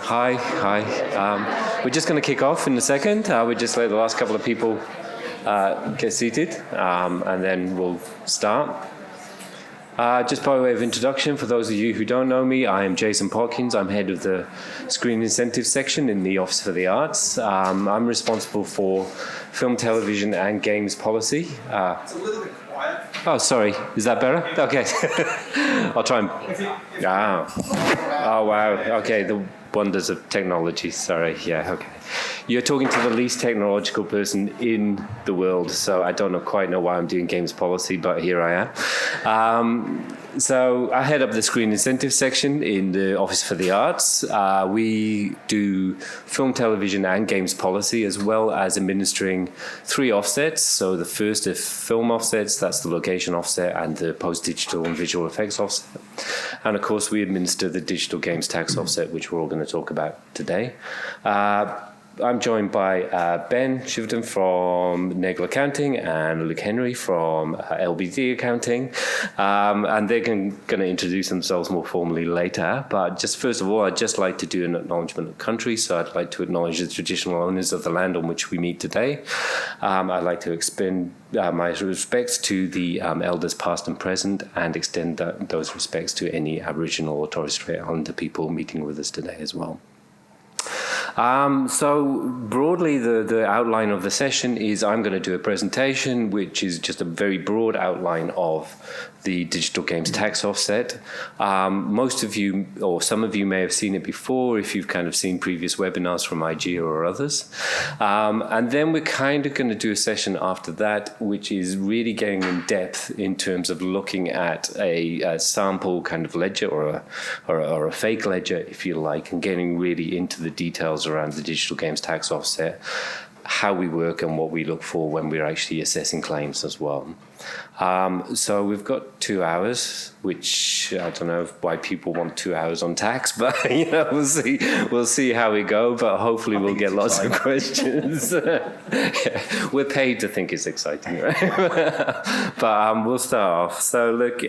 Hi. We're just going to kick off in a second. We'll just let the last couple of people get seated, and then we'll start. Just by way of introduction, for those of you who don't know me, I am Jason Parkins. I'm head of the Screen Incentives section in the Office for the Arts. I'm responsible for film, television, and games policy. It's a little bit quiet. Oh, sorry. Is that better? Okay. I'll try and... Oh, wow. Okay, the wonders of technology. Sorry. Yeah, okay. You're talking to the least technological person in the world, so I don't quite know why I'm doing games policy, but here I am. So I head up the Screen Incentives section in the Office for the Arts. We do film, television, and games policy, as well as administering 3 offsets. So the first are film offsets, that's the location offset, and the post-digital and visual effects offset. And of course, we administer the digital games tax offset, which we're all going to talk about today. I'm joined by Ben Shiverton from Nagle Accounting and Luke Henry from LBD Accounting. And they're going to introduce themselves more formally later. But just first of all, I'd just like to do an acknowledgement of country. So I'd like to acknowledge the traditional owners of the land on which we meet today. I'd like to extend my respects to the elders past and present, and extend those respects to any Aboriginal or Torres Strait Islander people meeting with us today as well. So broadly, the outline of the session is I'm going to do a presentation, which is just a very broad outline of the digital games tax offset. Most of you, or some of you, may have seen it before if you've kind of seen previous webinars from IGEA or others. And then we're kind of going to do a session after that, which is really getting in depth in terms of looking at a sample kind of ledger or a fake ledger, if you like, and getting really into the details around the digital games tax offset, how we work and what we look for when we're actually assessing claims as well. So we've got 2 hours, which I don't know why people want 2 hours on tax, but we'll see how we go. But hopefully we'll get lots of questions. Yeah, we're paid to think it's exciting, right? But we'll start off. So look.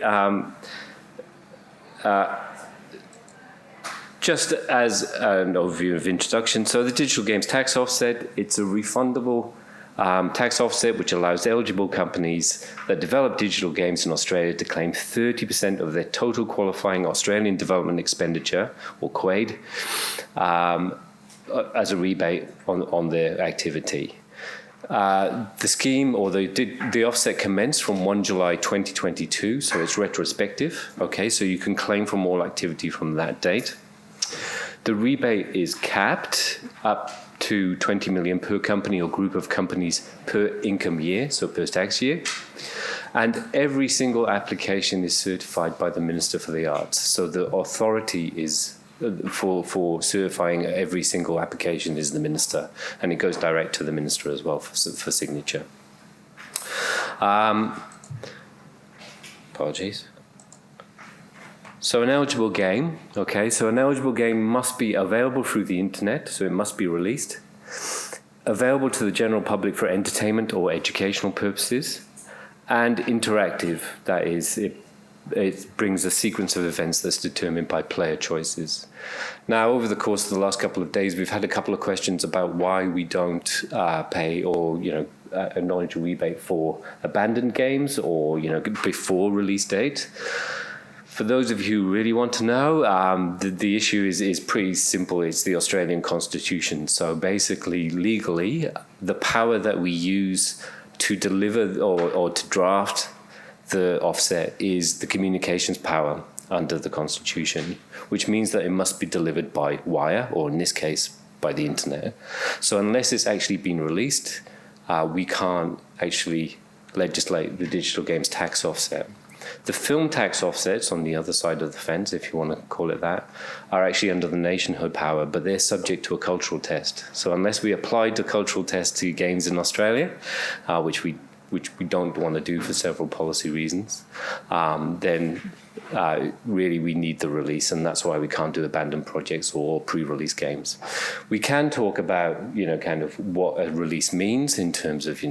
Just as an overview of introduction, so the digital games tax offset, it's a refundable tax offset which allows eligible companies that develop digital games in Australia to claim 30% of their total qualifying Australian development expenditure, or QAID, as a rebate on their activity. The scheme, or the offset, commenced from 1 July 2022, so it's retrospective. Okay, so you can claim from all activity from that date. The rebate is capped up to 20 million per company or group of companies per income year, so per tax year. And every single application is certified by the Minister for the Arts. So the authority is for certifying every single application is the Minister, and it goes direct to the Minister as well for signature. Apologies. So an eligible game, okay, so an eligible game must be available through the internet, so it must be released, available to the general public for entertainment or educational purposes, and interactive, that is, it brings a sequence of events that's determined by player choices. Now, over the course of the last couple of days, we've had a couple of questions about why we don't pay or, acknowledge a rebate for abandoned games or, before release date. For those of you who really want to know, the issue is pretty simple. It's the Australian Constitution. So basically, legally, the power that we use to deliver or to draft the offset is the communications power under the Constitution, which means that it must be delivered by wire, or in this case, by the internet. So unless it's actually been released, we can't actually legislate the digital games tax offset. The film tax offsets on the other side of the fence, if you want to call it that, are actually under the nationhood power, but they're subject to a cultural test. So unless we applied the cultural test to games in Australia, which we don't want to do for several policy reasons, then really we need the release, and that's why we can't do abandoned projects or pre-release games. We can talk about, kind of what a release means in terms of,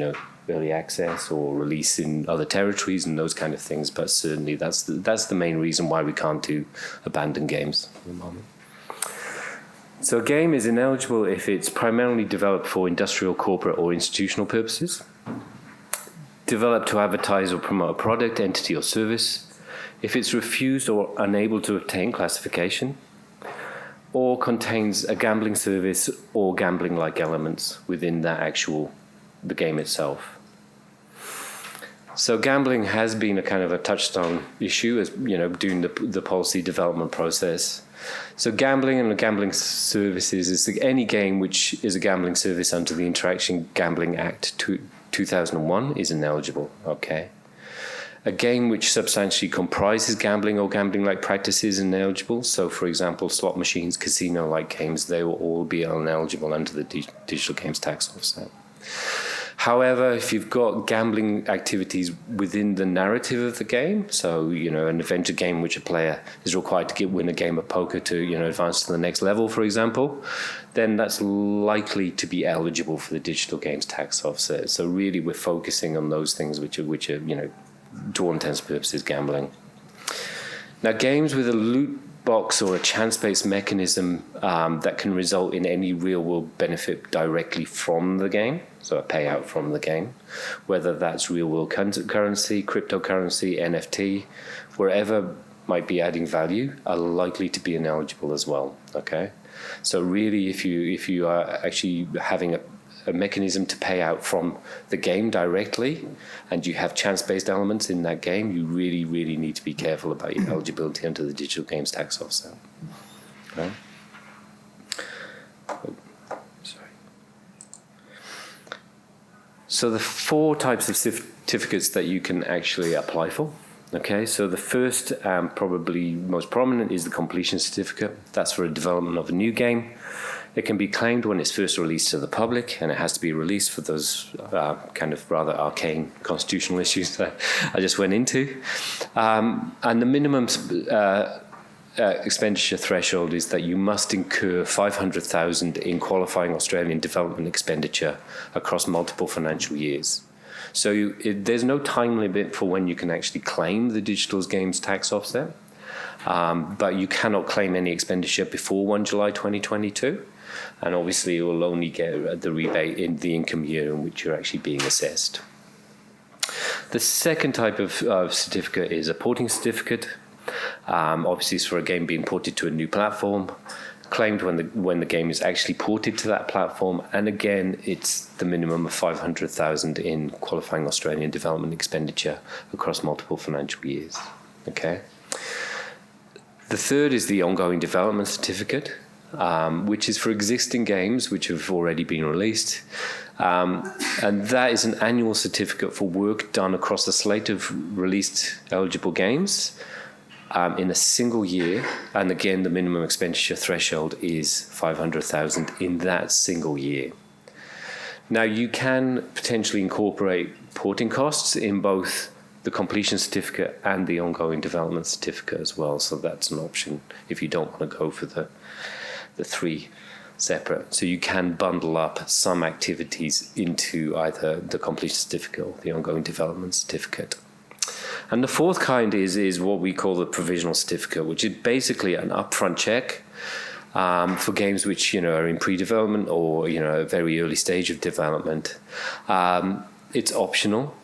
early access or release in other territories and those kind of things, but certainly that's the main reason why we can't do abandoned games at the moment. So a game is ineligible if it's primarily developed for industrial, corporate, or institutional purposes, developed to advertise or promote a product, entity, or service, if it's refused or unable to obtain classification, or contains a gambling service or gambling-like elements within the game itself. So gambling has been a kind of a touchstone issue as during the policy development process. So gambling and gambling services is any game which is a gambling service under the Interaction Gambling Act 2001 is ineligible. Okay. A game which substantially comprises gambling or gambling-like practices is ineligible. So, for example, slot machines, casino-like games, they will all be ineligible under the digital games tax offset. However, if you've got gambling activities within the narrative of the game, so, an adventure game which a player is required to win a game of poker to, advance to the next level, for example, then that's likely to be eligible for the digital games tax offset. So really we're focusing on those things which are to all intents and purposes, gambling. Now, games with a loot box or a chance-based mechanism that can result in any real-world benefit directly from the game, so a payout from the game, whether that's real-world currency, cryptocurrency, NFT, wherever might be adding value, are likely to be ineligible as well. Okay, so really, if you are actually having a mechanism to pay out from the game directly, and you have chance-based elements in that game, you really, really need to be careful about your eligibility under the digital games tax offset. Okay? Oh, sorry. So the 4 types of certificates that you can actually apply for. Okay, so the first, probably most prominent, is the completion certificate. That's for a development of a new game. It can be claimed when it's first released to the public, and it has to be released for those kind of rather arcane constitutional issues that I just went into. And the minimum expenditure threshold is that you must incur $500,000 in qualifying Australian development expenditure across multiple financial years. So there's no time limit for when you can actually claim the digital games tax offset, but you cannot claim any expenditure before 1 July 2022. And obviously, you will only get the rebate in the income year in which you're actually being assessed. The second type of certificate is a porting certificate. Obviously, it's for a game being ported to a new platform, claimed when the game is actually ported to that platform. And again, it's the minimum of $500,000 in qualifying Australian development expenditure across multiple financial years. Okay. The third is the ongoing development certificate, which is for existing games which have already been released. And that is an annual certificate for work done across a slate of released eligible games in a single year. And again, the minimum expenditure threshold is $500,000 in that single year. Now, you can potentially incorporate porting costs in both the completion certificate and the ongoing development certificate as well. So that's an option if you don't want to go for the 3 separate. So you can bundle up some activities into either the completion certificate or the ongoing development certificate. And the fourth kind is what we call the provisional certificate, which is basically an upfront check for games which are in pre-development or a very early stage of development. It's optional.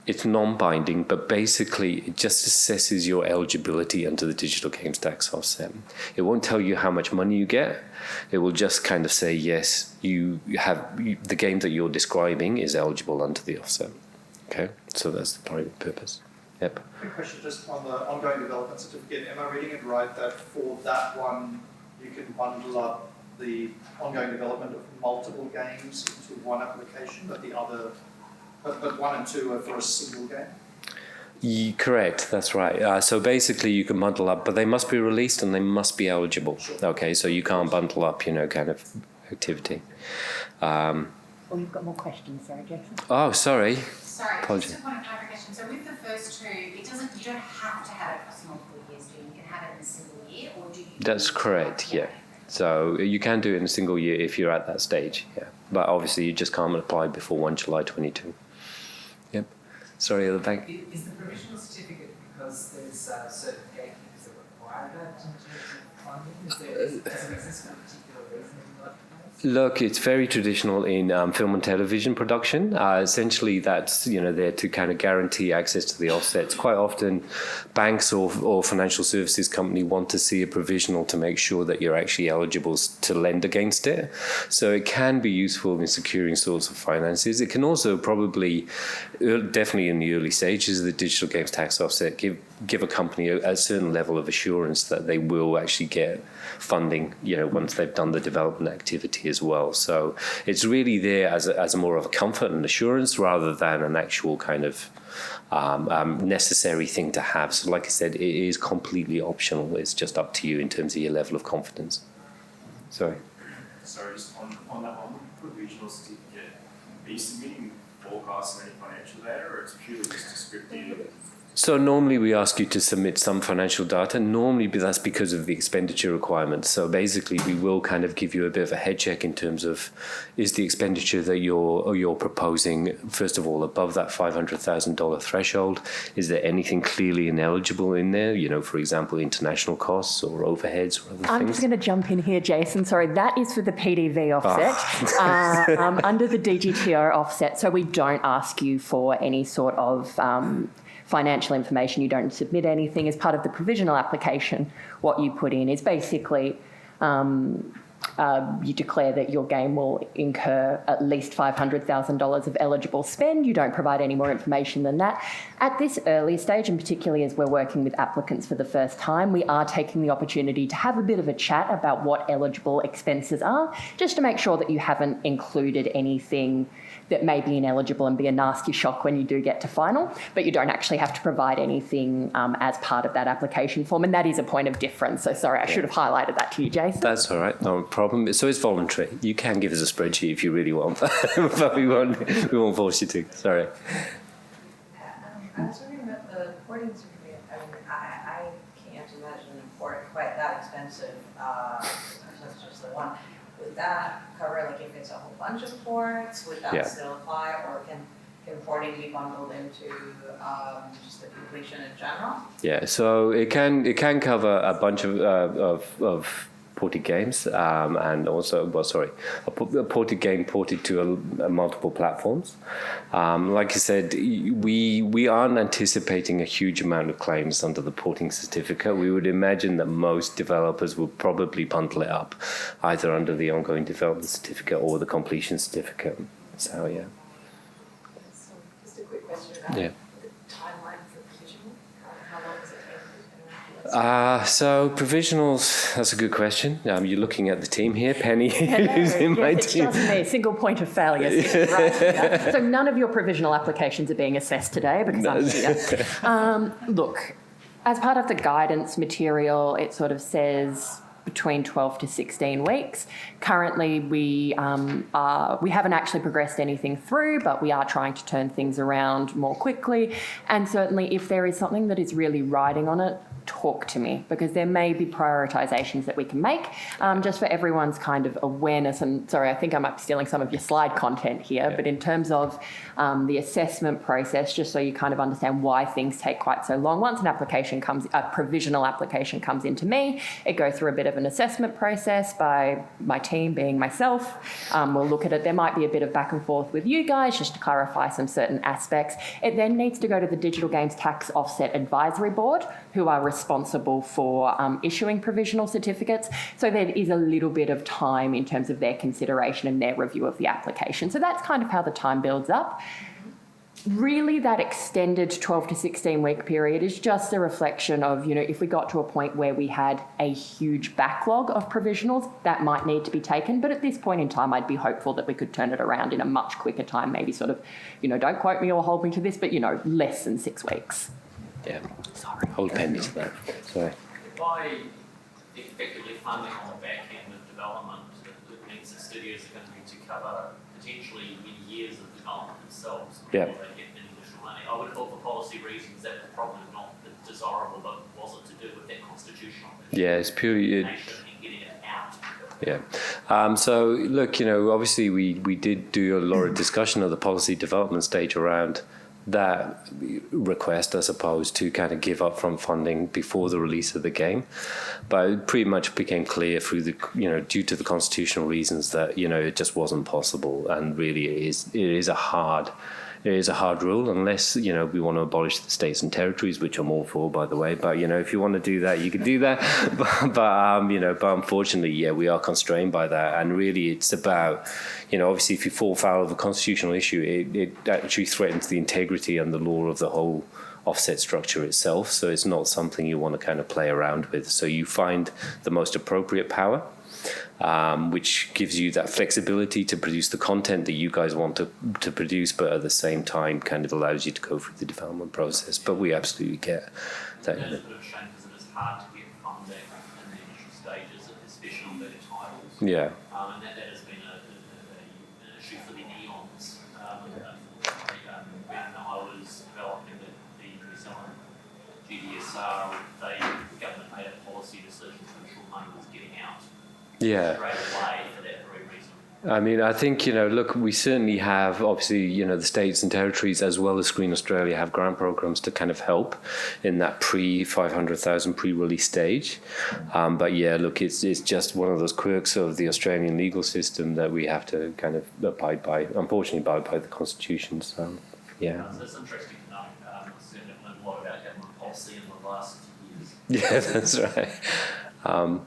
It's non-binding, but basically it just assesses your eligibility under the digital games tax offset. It won't tell you how much money you get. It will just kind of say, yes, the game that you're describing is eligible under the offset. Okay, so that's the primary purpose. Yep. Quick question just on the ongoing development certificate. Am I reading it right that for that one, you can bundle up the ongoing development of multiple games into one application, but the other... But 1 and 2 are for a single game? Correct, that's right. So basically you can bundle up, but they must be released and they must be eligible. Sure. Okay, so you can't bundle up, kind of activity. You've got more questions, sorry, Jason. Oh, sorry. Sorry, Apologies. just a point of clarification. So with the first 2, you don't have to have it across multiple years, do you? You can have it in a single year, or do you... That's correct, yeah. So you can do it in a single year if you're at that stage, yeah. But obviously you just can't apply before 1 July 22. Yep. Sorry, at the back. Is the provisional certificate because there's certain gatekeepers that require that in terms of funding? Does it exist for a particular reason? Look, it's very traditional in film and television production. Essentially, that's there to kind of guarantee access to the offsets. Quite often, banks or financial services company want to see a provisional to make sure that you're actually eligible to lend against it. So it can be useful in securing sorts of finances. It can also probably, definitely in the early stages of the digital games tax offset, give a company a certain level of assurance that they will actually get funding, once they've done the development activity as well. So it's really there as a more of a comfort and assurance rather than an actual kind of necessary thing to have. So like I said, it is completely optional. It's just up to you in terms of your level of confidence. Sorry, just on that one, provisional certificate, are you submitting forecasts of any financial data, or it's purely just descriptive? So normally we ask you to submit some financial data. Normally that's because of the expenditure requirements. So basically we will kind of give you a bit of a head check in terms of, is the expenditure that you're proposing, first of all, above that $500,000 threshold? Is there anything clearly ineligible in there? For example, international costs or overheads or other things? I'm just going to jump in here, Jason. Sorry, that is for the PDV offset, under the DGTO offset. So we don't ask you for any sort of financial information. You don't submit anything as part of the provisional application. What you put in is basically you declare that your game will incur at least $500,000 of eligible spend. You don't provide any more information than that. At this early stage, and particularly as we're working with applicants for the first time, we are taking the opportunity to have a bit of a chat about what eligible expenses are, just to make sure that you haven't included anything that may be ineligible and be a nasty shock when you do get to final, but you don't actually have to provide anything as part of that application form, and that is a point of difference. So sorry, I should have highlighted that to you, Jason. That's all right, no problem. So it's voluntary. You can give us a spreadsheet if you really want, but we won't force you to. Sorry. I was wondering about the porting certificate. I mean, I can't imagine a port quite that expensive. That's just the one. Would that cover, like, if it's a whole bunch of ports, would that still apply, or can porting be bundled into just the completion in general? Yeah, so it can cover a bunch of ported games, and also, a ported game ported to multiple platforms. Like I said, we aren't anticipating a huge amount of claims under the porting certificate. We would imagine that most developers will probably bundle it up, either under the ongoing development certificate or the completion certificate. So yeah. So just a quick question about the timeline for provisional. How long does it take? So provisionals, that's a good question. You're looking at the team here, Penny, who's in my team. It's just me, single point of failure. Right here. So none of your provisional applications are being assessed today because I'm here. Look, as part of the guidance material, it sort of says between 12 to 16 weeks. Currently, we haven't actually progressed anything through, but we are trying to turn things around more quickly. And certainly, if there is something that is really riding on it, talk to me, because there may be prioritizations that we can make, just for everyone's kind of awareness. And sorry, I think I might be stealing some of your slide content here, but in terms of the assessment process, just so you kind of understand why things take quite so long. Once a provisional application comes into me, it goes through a bit of an assessment process by my team, being myself. We'll look at it. There might be a bit of back and forth with you guys just to clarify some certain aspects. It then needs to go to the Digital Games Tax Offset Advisory Board, who are responsible for issuing provisional certificates. So there is a little bit of time in terms of their consideration and their review of the application. So that's kind of how the time builds up. Really, that extended 12 to 16 week period is just a reflection of, if we got to a point where we had a huge backlog of provisionals, that might need to be taken. But at this point in time, I'd be hopeful that we could turn it around in a much quicker time, maybe sort of, don't quote me or hold me to this, but, less than 6 weeks. Yeah. Sorry. Hold Penny to that. Sorry. By effectively funding on the back end of development, it means that studios are going to need to cover potentially many years of development themselves before they get any additional money. I would have thought for policy reasons that probably is not desirable, but was it to do with that constitutional issue? Yeah, it's purely... And getting it out. Yeah. So, look, obviously we did do a lot of discussion at the policy development stage around that request, I suppose, to kind of give upfront funding before the release of the game. But it pretty much became clear through the, due to the constitutional reasons that, it just wasn't possible. And really it is a hard rule, unless, we want to abolish the states and territories, which I'm all for, by the way. But, if you want to do that, you can do that. But unfortunately, yeah, we are constrained by that. And really it's about, obviously if you fall foul of a constitutional issue, it actually threatens the integrity and the law of the whole offset structure itself. So it's not something you want to kind of play around with. So you find the most appropriate power, which gives you that flexibility to produce the content that you guys want to produce, but at the same time kind of allows you to go through the development process. But we absolutely get that. It's a bit of a shame because it is hard to get funding in the initial stages, especially on bigger titles. Yeah. And that has been an issue for the eons. When I was developing the New Zealand GDSR, the government made a policy decision to ensure money was getting out. Yeah. Straight away for that very reason. I mean, I think, look, we certainly have, obviously, the states and territories as well as Screen Australia have grant programs to kind of help in that pre-500,000 pre-release stage. But yeah, look, it's just one of those quirks of the Australian legal system that we have to kind of abide by, unfortunately, abide by the Constitution. So, yeah. So it's interesting to know. I've certainly learned a lot about government policy in the last few years. Yeah, that's right.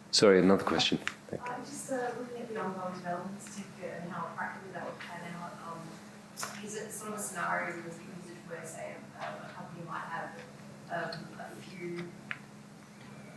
Sorry, another question. Just looking at the ongoing development certificate and how practically that would pan out, is it sort of a scenario you was envisaged where, say, a company might have a few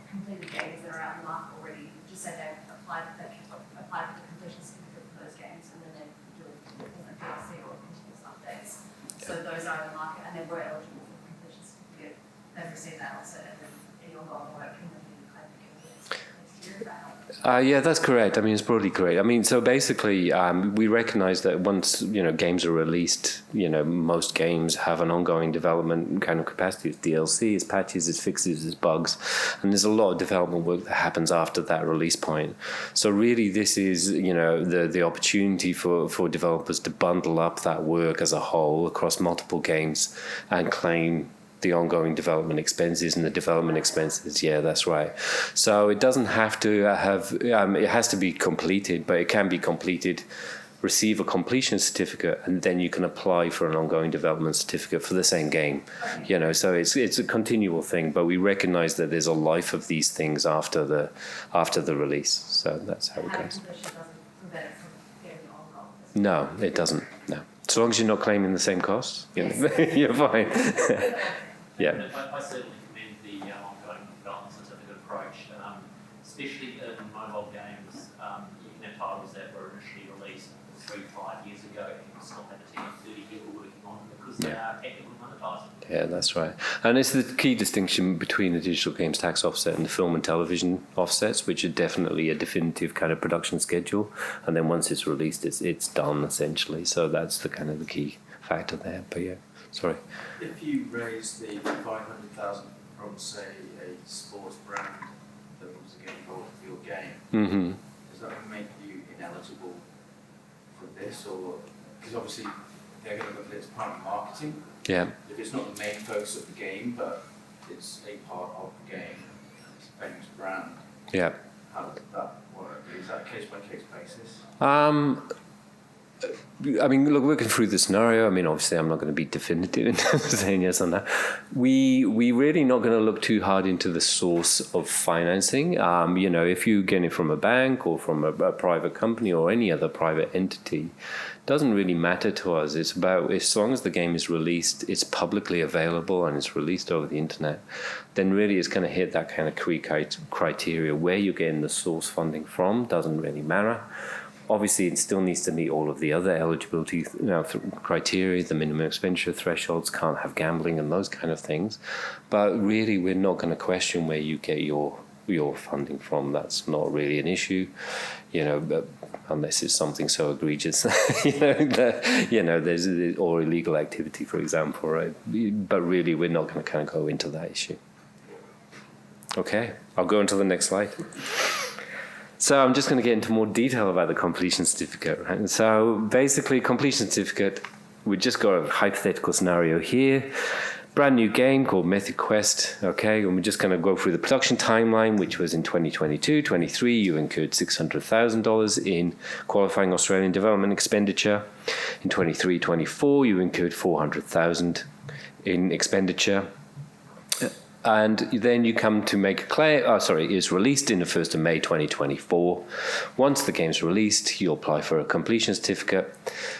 completed games that are out in the market already, just say they've applied for the completion certificate for those games, and then they do a DLC or continuous updates. So those are in the market and they were eligible for the completion certificate, they've received that also, and then any ongoing work can then be claimed next year. Is that help? Yeah, that's correct. I mean, it's broadly correct. I mean, so basically, we recognize that once, games are released, most games have an ongoing development kind of capacity. It's DLC, it's patches, it's fixes, it's bugs. And there's a lot of development work that happens after that release point. So really, this is, the opportunity for developers to bundle up that work as a whole across multiple games and claim the ongoing development expenses and the development expenses. Yeah, that's right. So it doesn't have to have, it has to be completed, but it can be completed, receive a completion certificate, and then you can apply for an ongoing development certificate for the same game. So it's a continual thing, but we recognize that there's a life of these things after the release. So that's how it goes. Completion doesn't prevent it from getting ongoing. No, it doesn't. No. As long as you're not claiming the same costs, you're fine. Yeah. I certainly commend the ongoing development certificate approach, especially in mobile games. You can have titles that were initially released 3-5 years ago and you still have a team of 30 people working on them because they are actively monetizing. Yeah, that's right. And it's the key distinction between the digital games tax offset and the film and television offsets, which are definitely a definitive kind of production schedule. And then once it's released, it's done essentially. So that's the kind of the key factor there. But yeah. Sorry. If you raise the 500,000 from, say, a sports brand that wants to get involved with your game, does that make you ineligible for this? Or because obviously they're going to look at it as part of marketing. Yeah. If it's not the main focus of the game, but it's a part of the game, it's a famous brand. Yeah. How does that work? Is that a case-by-case basis? I mean, look, working through the scenario, I mean, obviously I'm not going to be definitive in terms of saying yes on that. We really not going to look too hard into the source of financing. If you get it from a bank or from a private company or any other private entity, it doesn't really matter to us. It's about, as long as the game is released, it's publicly available and it's released over the internet, then really it's going to hit that kind of criteria. Where you're getting the source funding from doesn't really matter. Obviously, it still needs to meet all of the other eligibility criteria, the minimum expenditure thresholds, can't have gambling and those kind of things. But really, we're not going to question where you get your funding from. That's not really an issue, unless it's something so egregious, there's or illegal activity, for example, right? But really, we're not going to kind of go into that issue. Okay, I'll go into the next slide. So I'm just going to get into more detail about the completion certificate. Right? So basically, completion certificate, we just got a hypothetical scenario here. Brand new game called Mythic Quest, okay, and we're just going to go through the production timeline, which was in 2022, 23, you incurred $600,000 in qualifying Australian development expenditure. In 23, 24, you incurred $400,000 in expenditure. And then you come to make a claim, it's released in the 1st of May 2024. Once the game's released, you apply for a completion certificate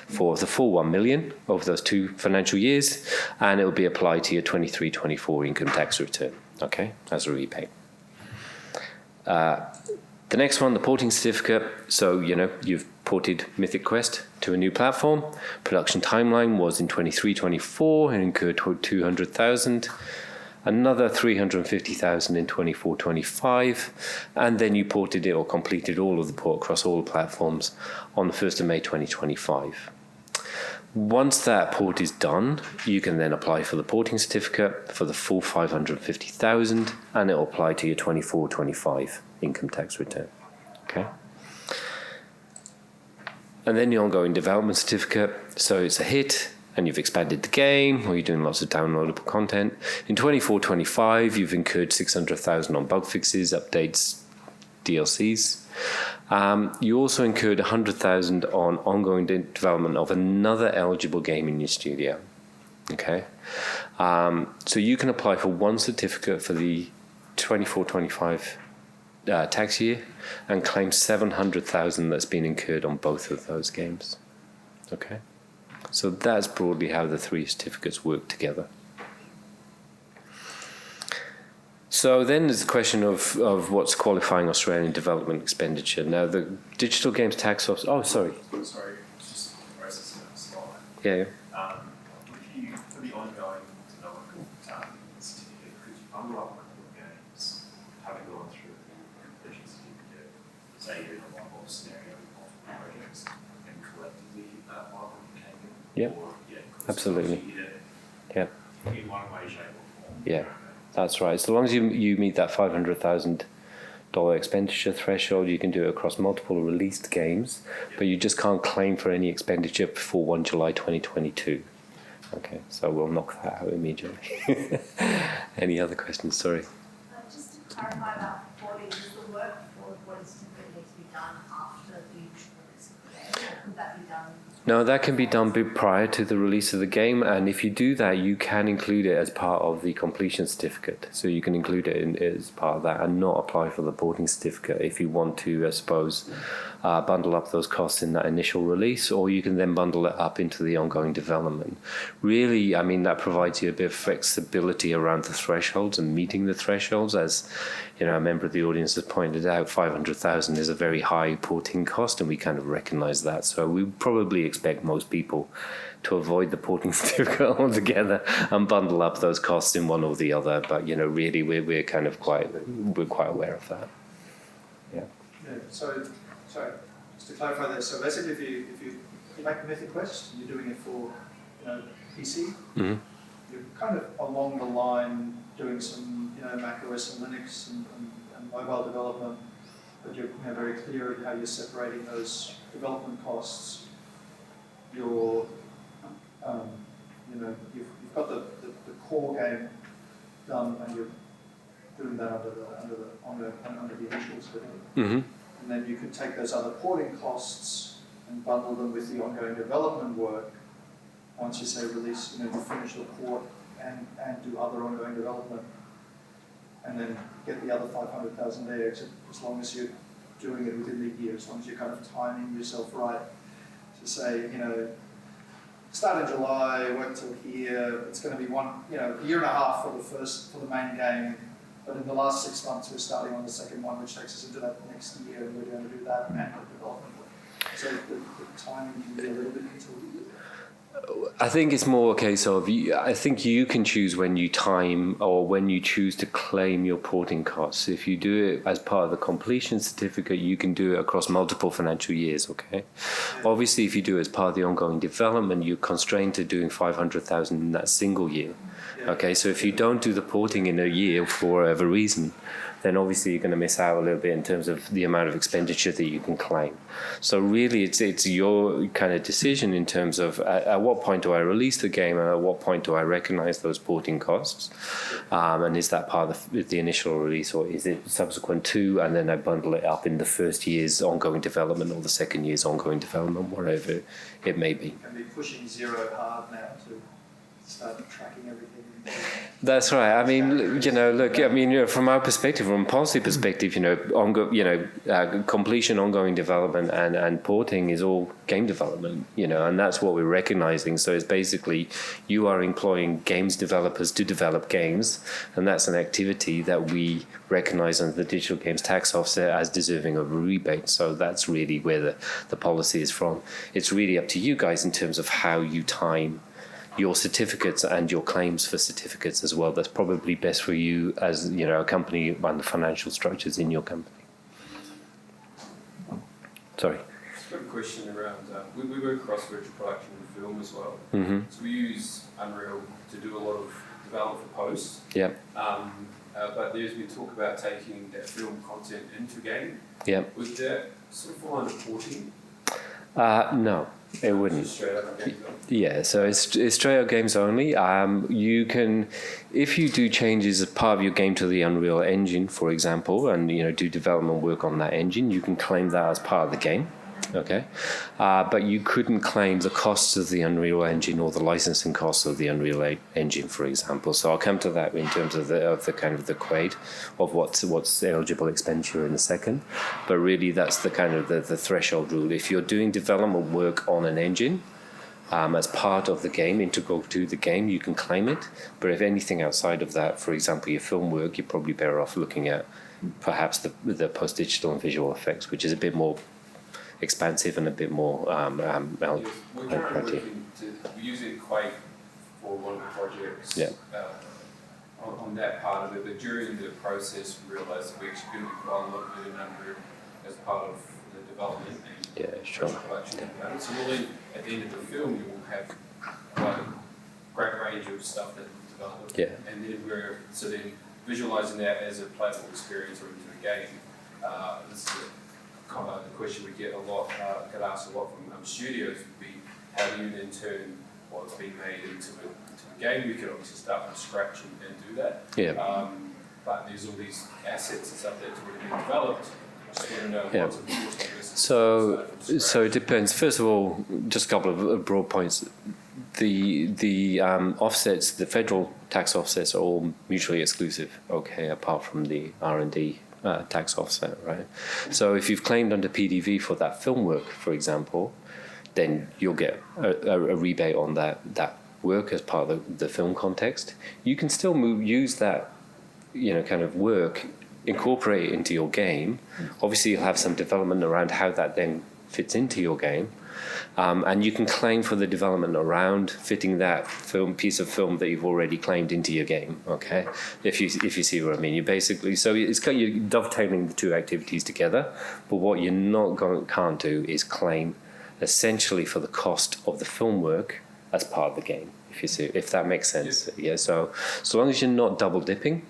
for the full 1 million over those 2 financial years, and it will be applied to your 23-24 income tax return, okay, as a rebate. The next one, the porting certificate. So, you've ported Mythic Quest to a new platform. Production timeline was in 23-24 and incurred 200,000. Another 350,000 in 24-25, and then you ported it or completed all of the port across all platforms on the 1st of May 2025. Once that port is done, you can then apply for the porting certificate for the full 550,000, and it will apply to your 24-25 income tax return. Okay. And then your ongoing development certificate. So it's a hit, and you've expanded the game, or you're doing lots of downloadable content. In 24-25, you've incurred 600,000 on bug fixes, updates, DLCs. You also incurred 100,000 on ongoing development of another eligible game in your studio. Okay, so you can apply for one certificate for the 24-25 tax year and claim 700,000 that's been incurred on both of those games. Okay. So that's broadly how the 3 certificates work together. So then there's the question of what's qualifying Australian development expenditure. Now, the Digital Games Tax Office... Oh, sorry. Sorry, just processing that slide. Yeah. If you, for the ongoing development certificate, could you bundle up multiple games, having gone through the completion certificate, say you're in a one-off scenario with multiple projects, and collectively hit that 500K? Yeah, absolutely. Yeah. In one way, shape, or form. Yeah, that's right. So long as you meet that $500,000 expenditure threshold, you can do it across multiple released games, but you just can't claim for any expenditure before 1 July 2022. Okay, so we'll knock that out immediately. Any other questions? Sorry. Just to clarify about porting, does the work for the porting certificate need to be done after the release of the game, or could that be done? No, that can be done prior to the release of the game, and if you do that, you can include it as part of the completion certificate. So you can include it as part of that and not apply for the porting certificate if you want to, I suppose, bundle up those costs in that initial release, or you can then bundle it up into the ongoing development. Really, I mean, that provides you a bit of flexibility around the thresholds and meeting the thresholds. As a member of the audience has pointed out, 500,000 is a very high porting cost, and we kind of recognise that. So we probably expect most people to avoid the porting certificate altogether and bundle up those costs in one or the other. But really, we're quite aware of that. Yeah. Yeah. So, just to clarify that, so basically, if you make a Mythic Quest, you're doing it for PC. Mm-hmm. You're kind of along the line doing some Mac OS and Linux and mobile development, but you're very clear in how you're separating those development costs. You've got the core game done, and you're doing that under the initial certificate. Mm-hmm. And then you could take those other porting costs and bundle them with the ongoing development work. Once you say release, you finish the port and do other ongoing development, and then get the other 500,000 there, as long as you're doing it within the year, as long as you're kind of timing yourself right. To say, start in July, work till here. It's going to be a year and a half for the main game. But in the last 6 months, we're starting on the second one, which takes us into that next year, and we're going to do that and the development work. So the timing can be a little bit until the year. I think it's more a case of, I think you can choose when you time or when you choose to claim your porting costs. If you do it as part of the completion certificate, you can do it across multiple financial years, okay? Yeah. Obviously, if you do it as part of the ongoing development, you're constrained to doing 500,000 in that single year. Yeah. Okay, so if you don't do the porting in a year for whatever reason, then obviously you're going to miss out a little bit in terms of the amount of expenditure that you can claim. So really, it's your kind of decision in terms of at what point do I release the game and at what point do I recognize those porting costs, and is that part of the initial release or is it subsequent to, and then I bundle it up in the first year's ongoing development or the second year's ongoing development, whatever it may be. You can be pushing zero hard now to start tracking everything. That's right. I mean, look. I mean, from our perspective, from a policy perspective, completion, ongoing development, and porting is all game development. And that's what we're recognizing. So it's basically you are employing games developers to develop games, and that's an activity that we recognize under the digital games tax offset as deserving of a rebate. So that's really where the policy is from. It's really up to you guys in terms of how you time your certificates and your claims for certificates as well. That's probably best for you as a company and the financial structures in your company. Sorry. I've got a question around, we work across virtual production and film as well. Mm-hmm. So we use Unreal to do a lot of development for posts. Yeah. But there's been talk about taking that film content into game. Yeah. Would that sort of fall under porting? No. It wouldn't. Straight up game film? Yeah, so it's straight up games only. You can, if you do changes as part of your game to the Unreal Engine, for example, and do development work on that engine, you can claim that as part of the game. Okay, but you couldn't claim the costs of the Unreal Engine or the licensing costs of the Unreal Engine, for example. So I'll come to that in terms of the kind of the quade of what's eligible expenditure in a second. But really, that's the kind of the threshold rule. If you're doing development work on an engine as part of the game, integral to the game, you can claim it. But if anything outside of that, for example, your film work, you're probably better off looking at perhaps the post-digital and visual effects, which is a bit more expansive and a bit more Yes, we're currently we're using Quake for one of the projects. Yeah. On that part of it, but during the process we realised that we actually could do quite a lot of it under as part of the development and production. Yeah. So really, at the end of the film, you will have quite a great range of stuff that we developed. Yeah. And then then visualising that as a playable experience or into a game. This is the question we get asked a lot from studios would be, how do you then turn what's been made into a game? We could obviously start from scratch and do that. Yeah. But there's all these assets and stuff that's already been developed. I just want to know Yeah. what's important versus So it depends. First of all, just a couple of broad points. The offsets, the federal tax offsets, are all mutually exclusive. Okay, apart from the R&D tax offset, right? So if you've claimed under PDV for that film work, for example, then you'll get a rebate on that work as part of the film context. You can still use that, kind of work, incorporate it into your game. Obviously, you'll have some development around how that then fits into your game. And you can claim for the development around fitting that piece of film that you've already claimed into your game. Okay, if you see what I mean, you basically you're dovetailing the two activities together. But what you're can't do is claim essentially for the cost of the film work as part of the game. If that makes sense. Yeah. So long as you're not double dipping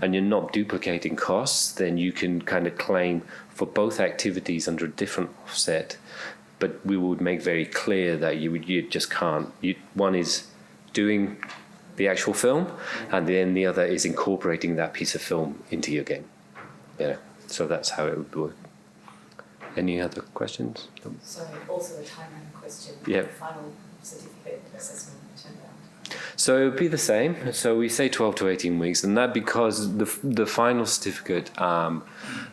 and you're not duplicating costs, then you can kind of claim for both activities under a different offset. But we would make very clear that you just can't. One is doing the actual film, and then the other is incorporating that piece of film into your game. So that's how it would work. Any other questions? So also a timeline question. Yeah. The final certificate assessment turnaround. So it would be the same. So we say 12 to 18 weeks, and that because the final certificate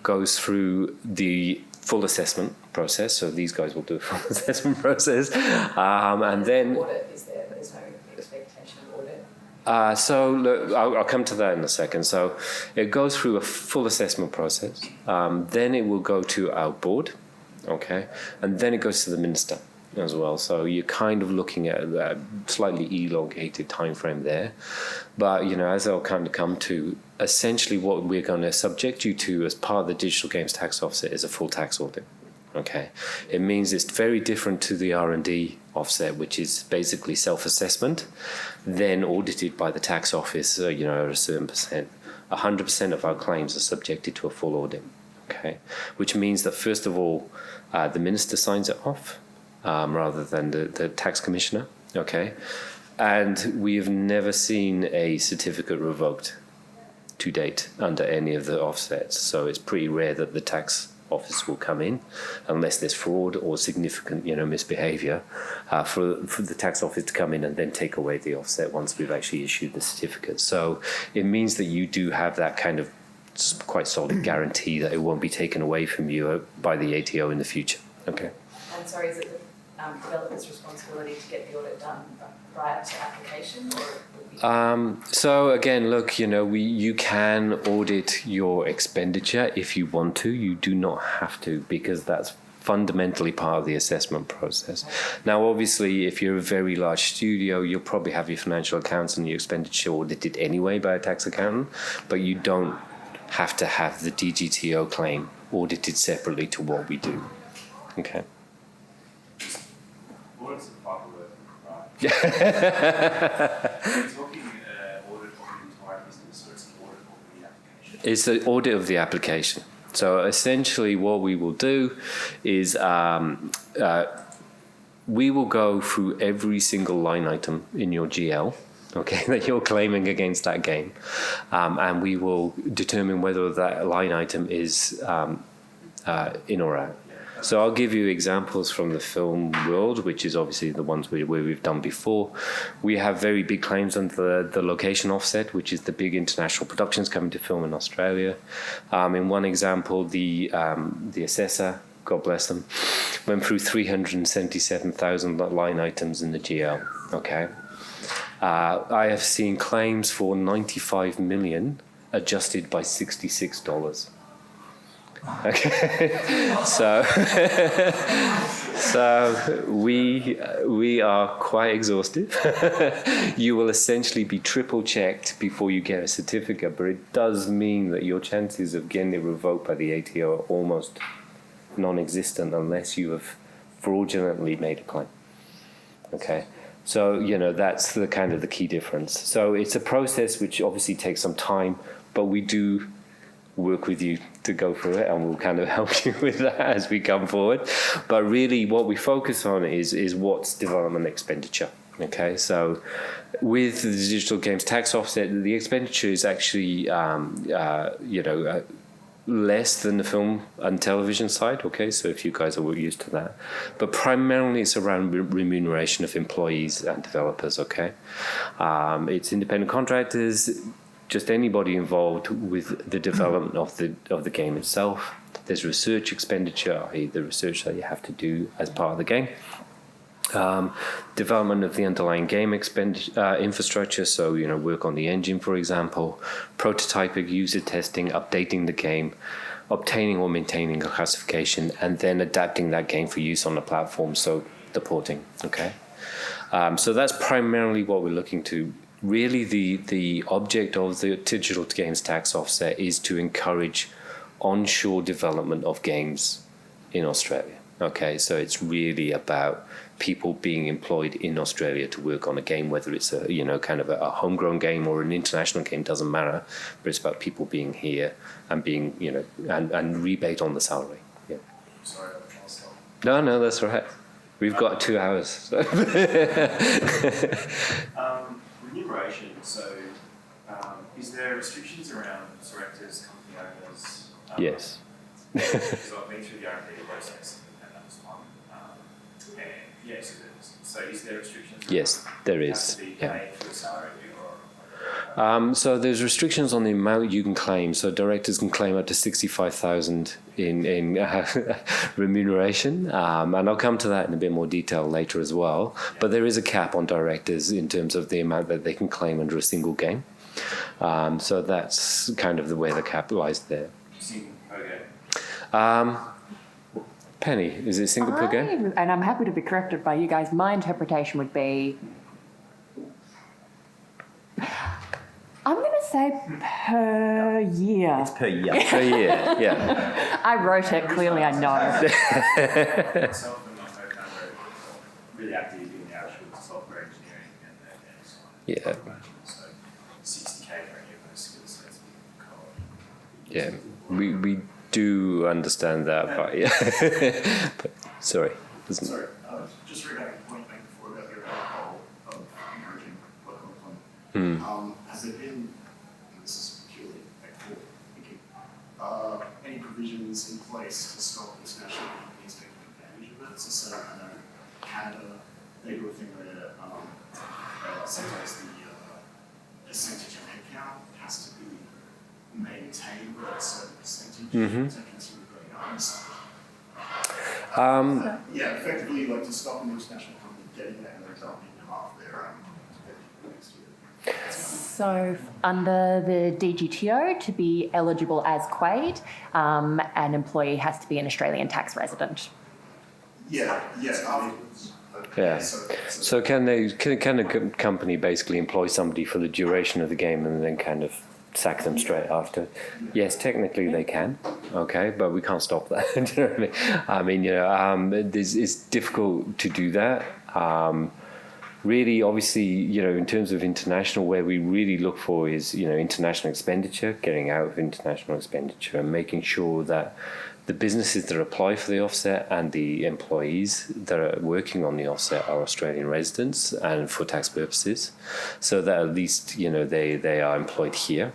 goes through the full assessment process. So these guys will do a full assessment process, and then audit is there, but there's no expectation of audit. So look, I'll come to that in a second. So it goes through a full assessment process. Then it will go to our board, okay, and then it goes to the minister as well. So you're kind of looking at a slightly elongated time frame there. But as I'll kind of come to, essentially what we're going to subject you to as part of the digital games tax offset is a full tax audit. Okay, it means it's very different to the R&D offset, which is basically self-assessment, then audited by the tax office, at a certain percent. 100% of our claims are subjected to a full audit. Okay, which means that first of all, the minister signs it off rather than the tax commissioner. Okay, and we have never seen a certificate revoked to date under any of the offsets. So it's pretty rare that the tax office will come in, unless there's fraud or significant, misbehaviour, for the tax office to come in and then take away the offset once we've actually issued the certificate. So it means that you do have that kind of quite solid guarantee that it won't be taken away from you by the ATO in the future. Okay. And sorry, is it the developer's responsibility to get the audit done prior to application, or would be... So again, look, you can audit your expenditure if you want to. You do not have to, because that's fundamentally part of the assessment process. Now, obviously, if you're a very large studio, you'll probably have your financial accounts and your expenditure audited anyway by a tax accountant, but you don't have to have the DGTO claim audited separately to what we do. Okay. Audit's a proper word, right? We're talking audit of the entire business, or it's an audit of the application? It's the audit of the application. So essentially what we will do is we will go through every single line item in your GL, okay, that you're claiming against that game, and we will determine whether that line item is in or out. So I'll give you examples from the film world, which is obviously the ones where we've done before. We have very big claims under the location offset, which is the big international productions coming to film in Australia. In one example, the assessor, God bless them, went through 377,000 line items in the GL. Okay, I have seen claims for 95 million adjusted by $66. Okay, so we are quite exhaustive. You will essentially be triple checked before you get a certificate, but it does mean that your chances of getting it revoked by the ATO are almost non-existent unless you have fraudulently made a claim. Okay, so that's the kind of the key difference. So it's a process which obviously takes some time, but we do work with you to go through it, and we'll kind of help you with that as we come forward. But really what we focus on is what's development expenditure. Okay, so with the digital games tax offset, the expenditure is actually less than the film and television side. Okay, so if you guys are used to that, but primarily it's around remuneration of employees and developers. Okay, it's independent contractors, just anybody involved with the development of the game itself. There's research expenditure, i.e. the research that you have to do as part of the game. Development of the underlying game infrastructure, so work on the engine, for example, prototyping, user testing, updating the game, obtaining or maintaining a classification, and then adapting that game for use on the platform, so the porting. Okay, so that's primarily what we're looking to. Really, the object of the digital games tax offset is to encourage onshore development of games in Australia. Okay, so it's really about people being employed in Australia to work on a game, whether it's a kind of a homegrown game or an international game, doesn't matter. But it's about people being here and being and rebate on the salary. Yeah. Sorry, I'll stop. No, that's all right. We've got 2 hours. So. Remuneration. So, is there restrictions around directors, company owners? Yes. Because I've been through the R&D process, and that was fun. And yes, so is there restrictions? Yes, there is. Have to be paid for the salary, so there's restrictions on the amount you can claim. So directors can claim up to 65,000 in remuneration, and I'll come to that in a bit more detail later as well. But there is a cap on directors in terms of the amount that they can claim under a single game. So that's kind of the way the cap lies there. Single per game. Penny, is it single per game? And I'm happy to be corrected by you guys. My interpretation would be, I'm going to say per year. It's per year. Per year, yeah. I wrote it, clearly I know. Myself and my co-founder are really active in the actual software engineering and the science. Yeah. So 60K for any of those skill sets we code. Yeah, we do understand that, but yeah. But, sorry. Sorry, just regarding the point made before about your goal of encouraging local employment. Has there been, and this is purely forward thinking, any provisions in place to stop international companies taking advantage of it? So I know Canada, they do a thing where sometimes the percentage of headcount has to be maintained at a certain percentage to continue going on. Yeah, effectively, like to stop an international company getting that and then dumping half their next year. So under the DGTO, to be eligible as Quaid, an employee has to be an Australian tax resident. Yeah. Yeah. So can a company basically employ somebody for the duration of the game and then kind of sack them straight after? Yes, technically they can, okay, but we can't stop that. Do you know what I mean? It's difficult to do that. Really, obviously, in terms of international, where we really look for is, international expenditure, getting out of international expenditure and making sure that the businesses that apply for the offset and the employees that are working on the offset are Australian residents and for tax purposes, so that at least, they are employed here.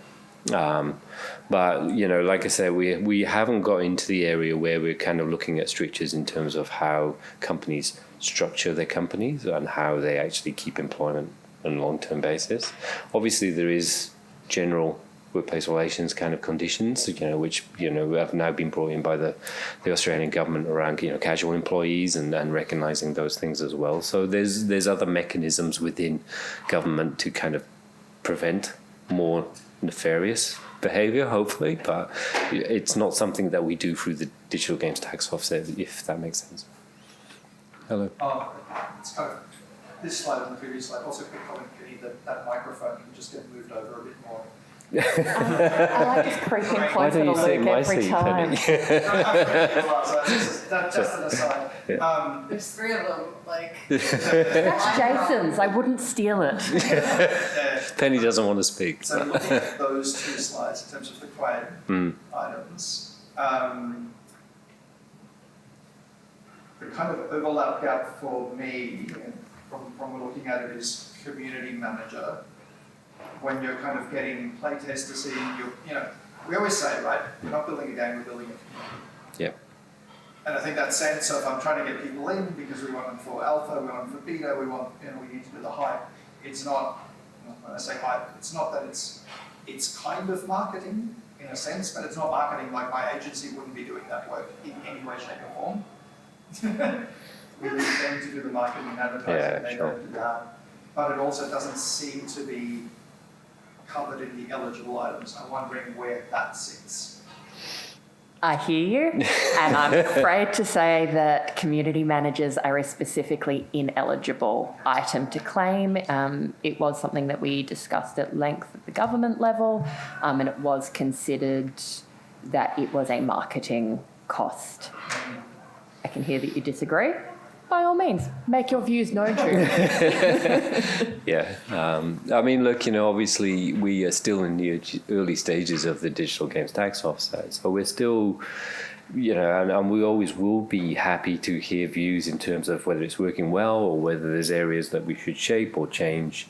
But, like I said, we haven't got into the area where we're kind of looking at strictures in terms of how companies structure their companies and how they actually keep employment on a long-term basis. Obviously, there is general workplace relations kind of conditions, which, have now been brought in by the Australian government around, casual employees and recognising those things as well. So there's other mechanisms within government to kind of prevent more nefarious behaviour, hopefully, but it's not something that we do through the digital games tax offset, if that makes sense. Hello. It's kind of this slide and the previous slide. Also, quick comment, Kenny, that microphone can just get moved over a bit more. I like just creeping Why closer don't to you take Luke my every seat, time. That's just an aside. There's three of them, like. That's Jason's. I wouldn't steal it. Penny doesn't want to speak. So looking at those two slides in terms of the Quaid items, the kind of overlap gap for me, from looking at it, is community manager. When you're kind of getting playtesters in, we always say, right, we're not building a game, we're building a community. Yeah. And I think that sense of I'm trying to get people in because we want them for alpha, we want them for beta, we need to do the hype. It's not, when I say hype, it's not that it's kind of marketing in a sense, but it's not marketing. Like my agency wouldn't be doing that work in any way, shape or form. We leave them to do the marketing and advertising, they don't do that. But it also doesn't seem to be covered in the eligible items. I'm wondering where that sits. I hear you, and I'm afraid to say that community managers are a specifically ineligible item to claim. It was something that we discussed at length at the government level, and it was considered that it was a marketing cost. I can hear that you disagree. By all means, make your views known to me. Yeah. I mean, look, obviously we are still in the early stages of the digital games tax offset. So we're still, and we always will be happy to hear views in terms of whether it's working well or whether there's areas that we should shape or change.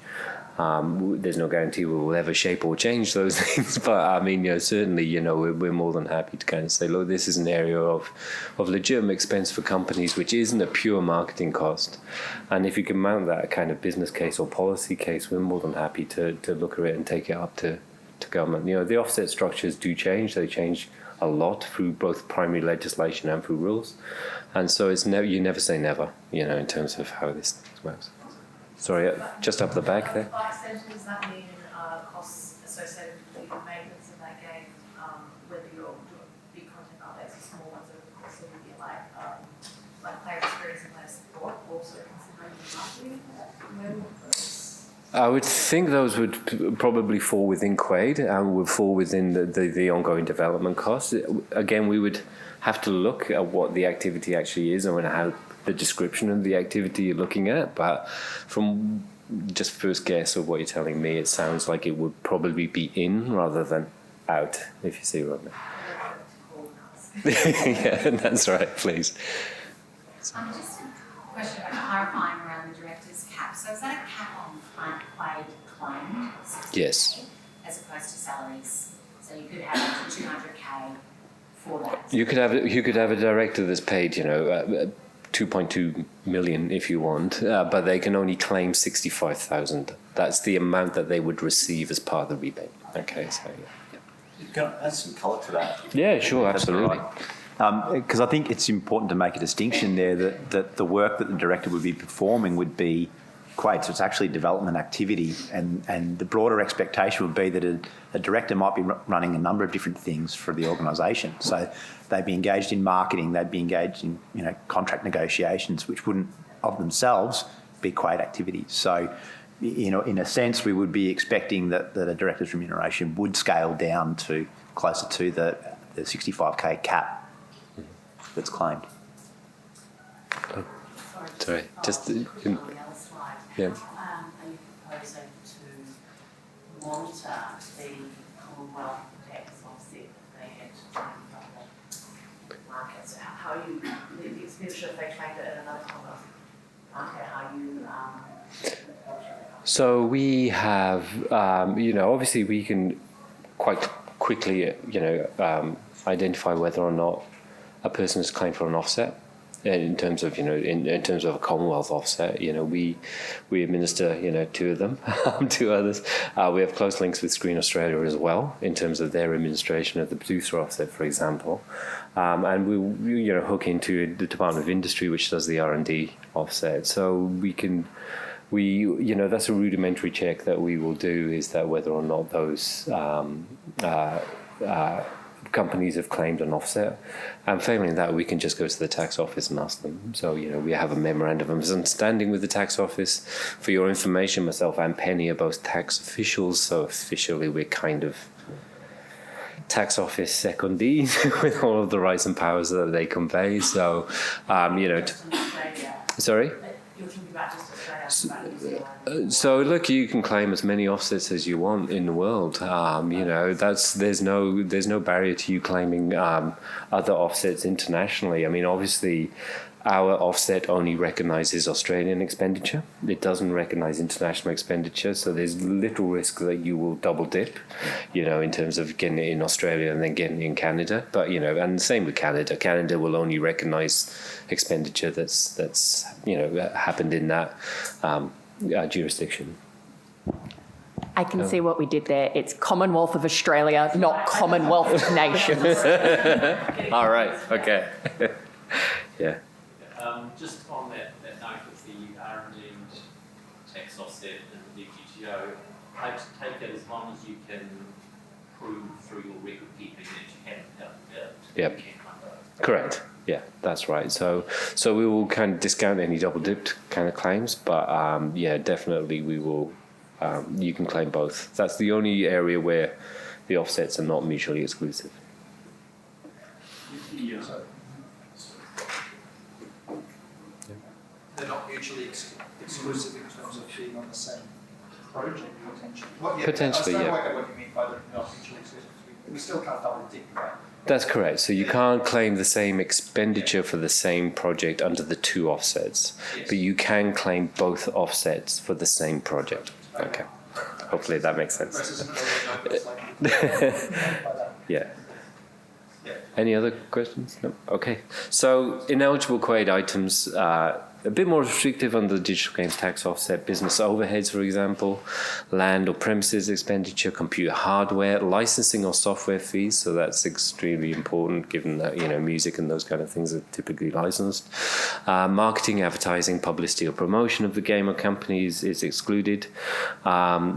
There's no guarantee we will ever shape or change those things, but I mean, certainly, we're more than happy to kind of say, look, this is an area of legitimate expense for companies, which isn't a pure marketing cost. And if you can mount that kind of business case or policy case, we're more than happy to look at it and take it up to government. The offset structures do change. They change a lot through both primary legislation and through rules. And so it's you never say never, in terms of how this works. Sorry, just up the back there. By extension, does that mean costs associated with the maintenance of that game, whether you're doing big content updates or small ones over the course of the year, like player experience and player support, also considering the marketing for that? Where will those I would think those would probably fall within Quaid and would fall within the ongoing development costs. Again, we would have to look at what the activity actually is and how the description of the activity you're looking at. But from just first guess of what you're telling me, it sounds like it would probably be in rather than out, if you see what I mean. Yeah, that's right, please. Just a question about clarifying around the director's cap. So is that a cap on Quaid claimed? Yes. As opposed to salaries? So you could have up to 200K for that? You could have a director that's paid, 2.2 million if you want, but they can only claim 65,000. That's the amount that they would receive as part of the rebate. Okay, so yeah. Can I add some colour to that? Yeah, sure, absolutely. Because I think it's important to make a distinction there that the work that the director would be performing would be Quaid, so it's actually development activity, and the broader expectation would be that a director might be running a number of different things for the organisation. So they'd be engaged in marketing, they'd be engaged in contract negotiations, which wouldn't of themselves be Quaid activities. So in a sense, we would be expecting that a director's remuneration would scale down to closer to the 65K cap that's claimed. Sorry, just... Are you proposing to monitor the Commonwealth tax offset they had to other markets? How are you, the expenditure if they claim it in another Commonwealth market, how you So we have, obviously we can quite quickly, identify whether or not a person has claimed for an offset. In terms of, in terms of a Commonwealth offset, we administer, 2 of them, 2 others. We have close links with Screen Australia as well in terms of their administration of the producer offset, for example. And we hook into the Department of Industry, which does the R&D offset. So we can, that's a rudimentary check that we will do, is that whether or not those companies have claimed an offset, and failing that, we can just go to the tax office and ask them. So we have a memorandum of understanding with the tax office. For your information, myself and Penny are both tax officials, so officially we're kind of tax office secondee with all of the rights and powers that they convey. So sorry. You're talking about just Australia, about New Zealand. So look, you can claim as many offsets as you want in the world. There's no barrier to you claiming other offsets internationally. I mean, obviously, our offset only recognises Australian expenditure. It doesn't recognise international expenditure. So there's little risk that you will double dip, in terms of getting it in Australia and then getting it in Canada. But and the same with Canada. Canada will only recognise expenditure that's happened in that jurisdiction. I can see what we did there. It's Commonwealth of Australia, not Commonwealth of Nations. All right. Okay. Yeah. Just on that note of the R&D tax offset and the DGTO, I take it as long as you can prove through your record keeping that you haven't done it. Yep. You can cover it. Correct. Yeah, that's right. So we will kind of discount any double dipped kind of claims, but definitely we will. You can claim both. That's the only area where the offsets are not mutually exclusive. They're not mutually exclusive in terms of being on the same project, potentially. Potentially, I yeah. don't know what you mean by the not mutually exclusive. We still can't double dip, right? That's correct. So you can't claim the same expenditure for the same project under the 2 offsets, but you can claim both offsets for the same project. Okay. Hopefully that makes sense. Yeah. Any other questions? No? Okay. So ineligible Quaid items, a bit more restrictive under the digital games tax offset, business overheads, for example, land or premises expenditure, computer hardware, licensing or software fees. So that's extremely important given that, music and those kind of things are typically licensed. Marketing, advertising, publicity or promotion of the game or companies is excluded.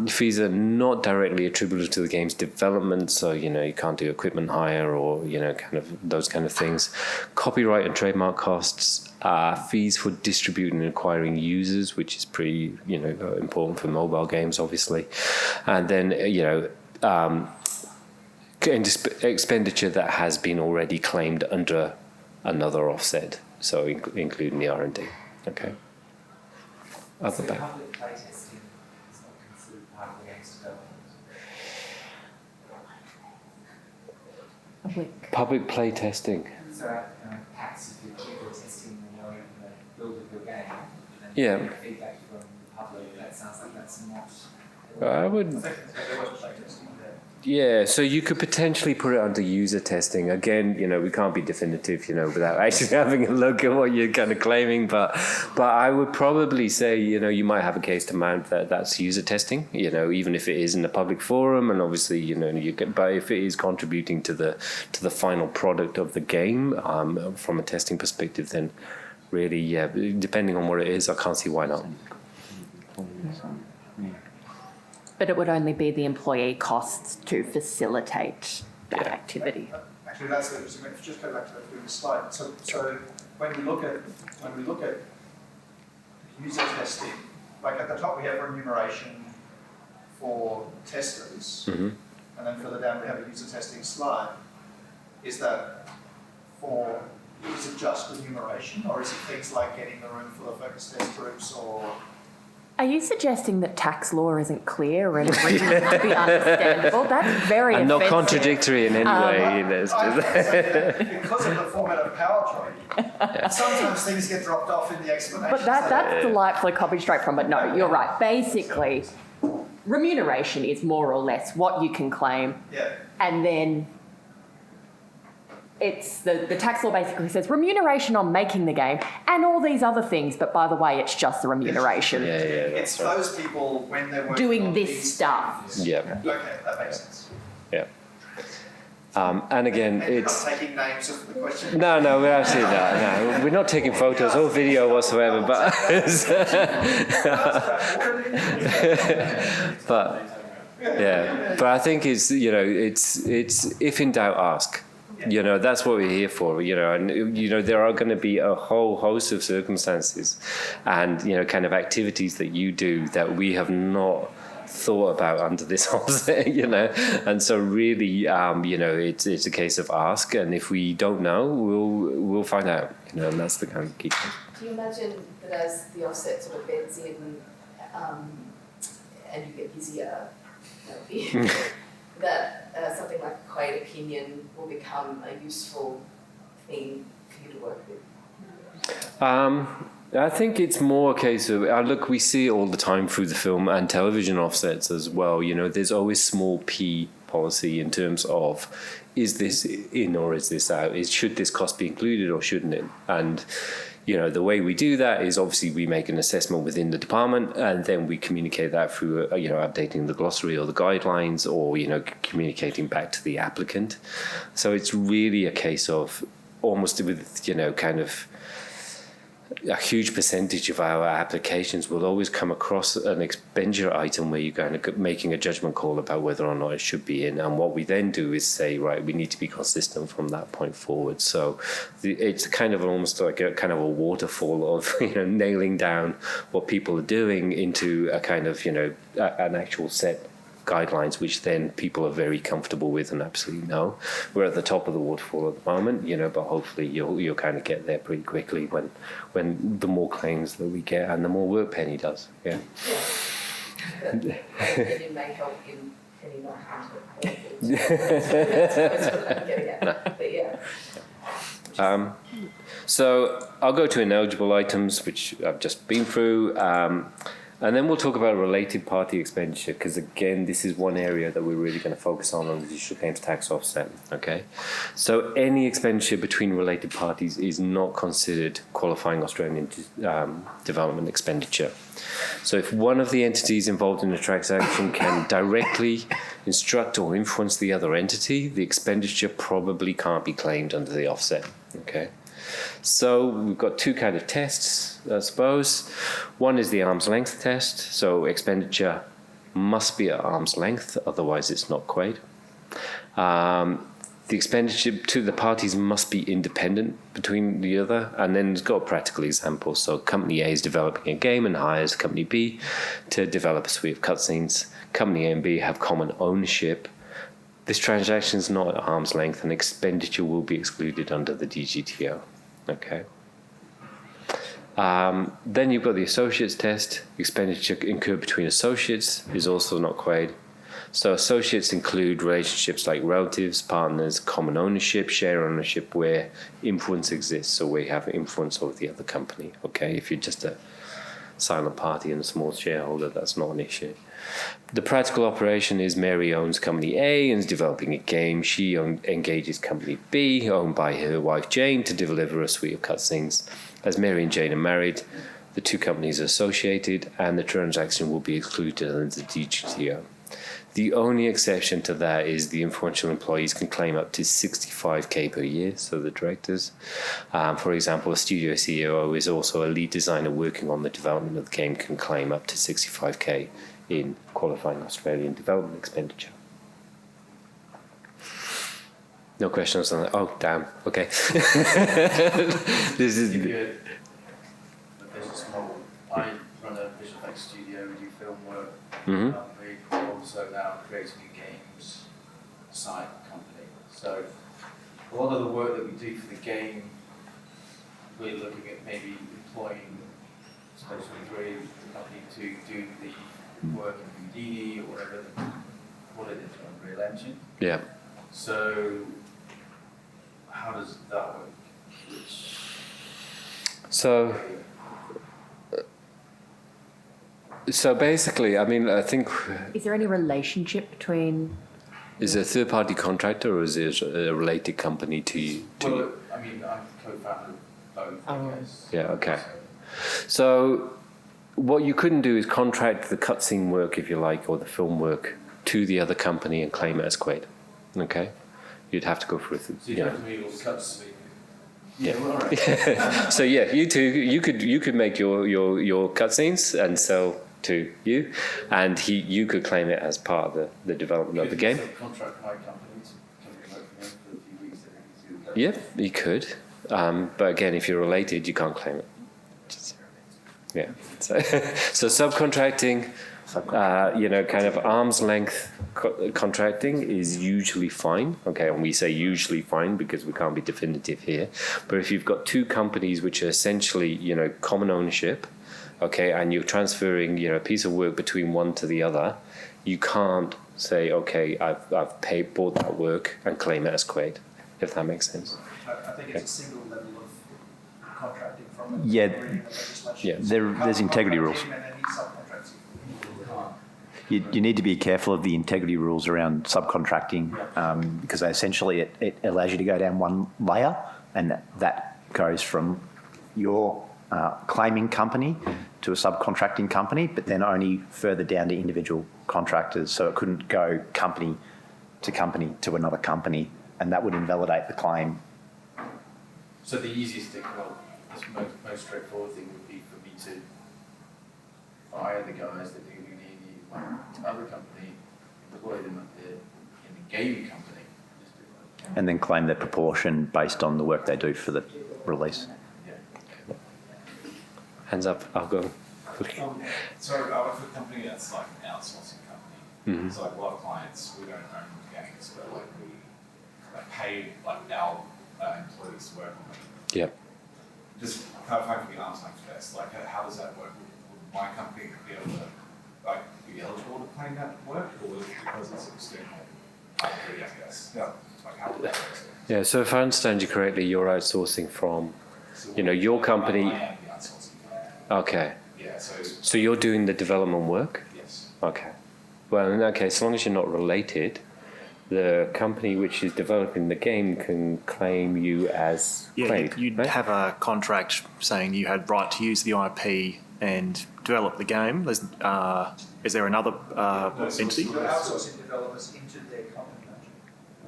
Fees are not directly attributable to the game's development. So, you can't do equipment hire or, kind of those kind of things. Copyright and trademark costs, fees for distributing and acquiring users, which is pretty, important for mobile games, obviously. And then, expenditure that has been already claimed under another offset, so including the R&D. Okay. Other back. Public playtesting is not considered part of the game's development. Public playtesting. So perhaps if you're testing and you're in the build of your game, and Yeah. you get feedback from the public, that sounds like that's not. I would. Yeah, so you could potentially put it under user testing. Again, we can't be definitive, without actually having a look at what you're kind of claiming. But I would probably say, you might have a case to mount that's user testing. Even if it is in a public forum, and obviously, but if it is contributing to the final product of the game from a testing perspective, then really, yeah, depending on what it is, I can't see why not. But it would only be the employee costs to facilitate that activity. Actually, that's interesting. If you just go back to that previous slide. So when we look at user testing, like at the top we have remuneration for testers, and then further down we have a user testing slide. Is it just remuneration, or is it things like getting the room for the focus test groups, or? Are you suggesting that tax law isn't clear and written to be understandable? That's very I'm offensive. not contradictory in any way. Because of the format of PowerPoint, sometimes things get dropped off in the explanation. But that's delightfully copied straight from it. No, you're right. Basically, remuneration is more or less what you can claim. Yeah. And then it's the tax law basically says remuneration on making the game and all these other things, but by the way, it's just the remuneration. Yeah, it's those people when they're working doing on this these stuff. Yeah. Okay, that makes sense. Yeah. And again, and it's... You're not taking names of the question? No, we're absolutely not. No, we're not taking photos or video whatsoever, but... but I think it's if in doubt, ask. That's what we're here for, and, there are going to be a whole host of circumstances and, kind of activities that you do that we have not thought about under this offset, and so really, it's a case of ask, and if we don't know, we'll find out, and that's the kind of key thing. Do you imagine that as the offset sort of beds in, and you get busier, that something like a quiet opinion will become a useful thing for you to work with? I think it's more a case of, look, we see it all the time through the film and television offsets as well. There's always small p policy in terms of, is this in or is this out? Should this cost be included or shouldn't it? And the way we do that is obviously we make an assessment within the department, and then we communicate that through, updating the glossary or the guidelines, or, communicating back to the applicant. So it's really a case of almost with, kind of a huge percentage of our applications will always come across an expenditure item where you're going to making a judgment call about whether or not it should be in. And what we then do is say, right, we need to be consistent from that point forward. So it's kind of almost like a kind of a waterfall of, nailing down what people are doing into a kind of, an actual set guidelines, which then people are very comfortable with and absolutely know. We're at the top of the waterfall at the moment, but hopefully you'll kind of get there pretty quickly when the more claims that we get and the more work Penny does. Yeah. It may help in Penny not having to. That's what I'm getting at. But yeah. So I'll go to ineligible items, which I've just been through. And then we'll talk about related party expenditure, because again, this is one area that we're really going to focus on the digital games tax offset. Okay, so any expenditure between related parties is not considered qualifying Australian development expenditure. So if one of the entities involved in the transaction can directly instruct or influence the other entity, the expenditure probably can't be claimed under the offset. Okay. So we've got two kind of tests, I suppose. One is the arm's length test. So expenditure must be at arm's length, otherwise it's not quite. The The expenditure to the parties must be independent between the other, and then it's got a practical example. So Company A is developing a game and hires Company B to develop a suite of cutscenes. Company A and B have common ownership. This transaction is not at arm's length, and expenditure will be excluded under the DGTO. Okay. Then you've got the associates test. Expenditure incurred between associates is also not quite. So associates include relationships like relatives, partners, common ownership, share ownership, where influence exists. So we have influence over the other company. Okay, if you're just a silent party and a small shareholder, that's not an issue. The practical operation is Mary owns Company A and is developing a game. She engages Company B, owned by her wife Jane, to deliver a suite of cutscenes. As Mary and Jane are married, the two companies are associated, and the transaction will be excluded under the DGTO. The only exception to that is the influential employees can claim up to 65k per year, so the directors. For example, a studio CEO is also a lead designer working on the development of the game can claim up to 65k in qualifying Australian development expenditure. No questions on that? Oh, damn. Okay. This is... If you're a business model, I run a visual effects studio, we do film work. Mm-hmm. We're also now creating a games site company. So a lot of the work that we do for the game, we're looking at maybe employing Space 23, the company, to do the work in Houdini or whatever, what it is on Unreal Engine. Yeah. So how does that work? So basically, I mean, I think... Is there any relationship between... Is it a third-party contractor, or is it a related company to you? Well, I mean, I'm co-founder of both, I guess. Yeah, okay. So what you couldn't do is contract the cutscene work, if you like, or the film work to the other company and claim it as Quaid. Okay? You'd have to go through... So you have to meet all the cuts. Yeah. All right. So yeah, you two, you could make your cutscenes and sell to you, and you could claim it as part of the development of the game. Contract my company to come and work for them for a few weeks. Yeah, you could, but again, if you're related, you can't claim it. Yeah. So subcontracting, kind of arm's length contracting is usually fine. Okay, and we say usually fine because we can't be definitive here. But if you've got two companies which are essentially, common ownership, okay, and you're transferring, a piece of work between one to the other, you can't say, okay, I've bought that work and claim it as Quaid, if that makes sense. I think it's a single level of contracting from there's integrity rules. You need to be careful of the integrity rules around subcontracting because essentially it allows you to go down one layer, and that goes from your claiming company to a subcontracting company, but then only further down to individual contractors. So it couldn't go company to another company, and that would invalidate the claim. So the easiest thing, the most straightforward thing would be for me to fire the guys that do Houdini in one other company, employ them in the gaming company. And then claim their proportion based on the work they do for the release. Hands up, I'll go. So I work for a company that's like an outsourcing company. Mm-hmm. So like a lot of clients, we don't own games, but like we pay like our employees to work on them. Yep. Just clarifying for the arm's length test, like how does that work? Would my company be able to be eligible to claim that work, or because it's external? I guess. Yeah. Like how would that work? Yeah. So if I understand you correctly, you're outsourcing from, your company. I am the outsourcing. Okay. Yeah. So you're doing the development work? Yes. Okay. Well, in that case, as long as you're not related, the company which is developing the game can claim you as Quaid, you'd right? have a contract saying you had right to use the IP and develop the game. Is there another entity? You're outsourcing developers into their company.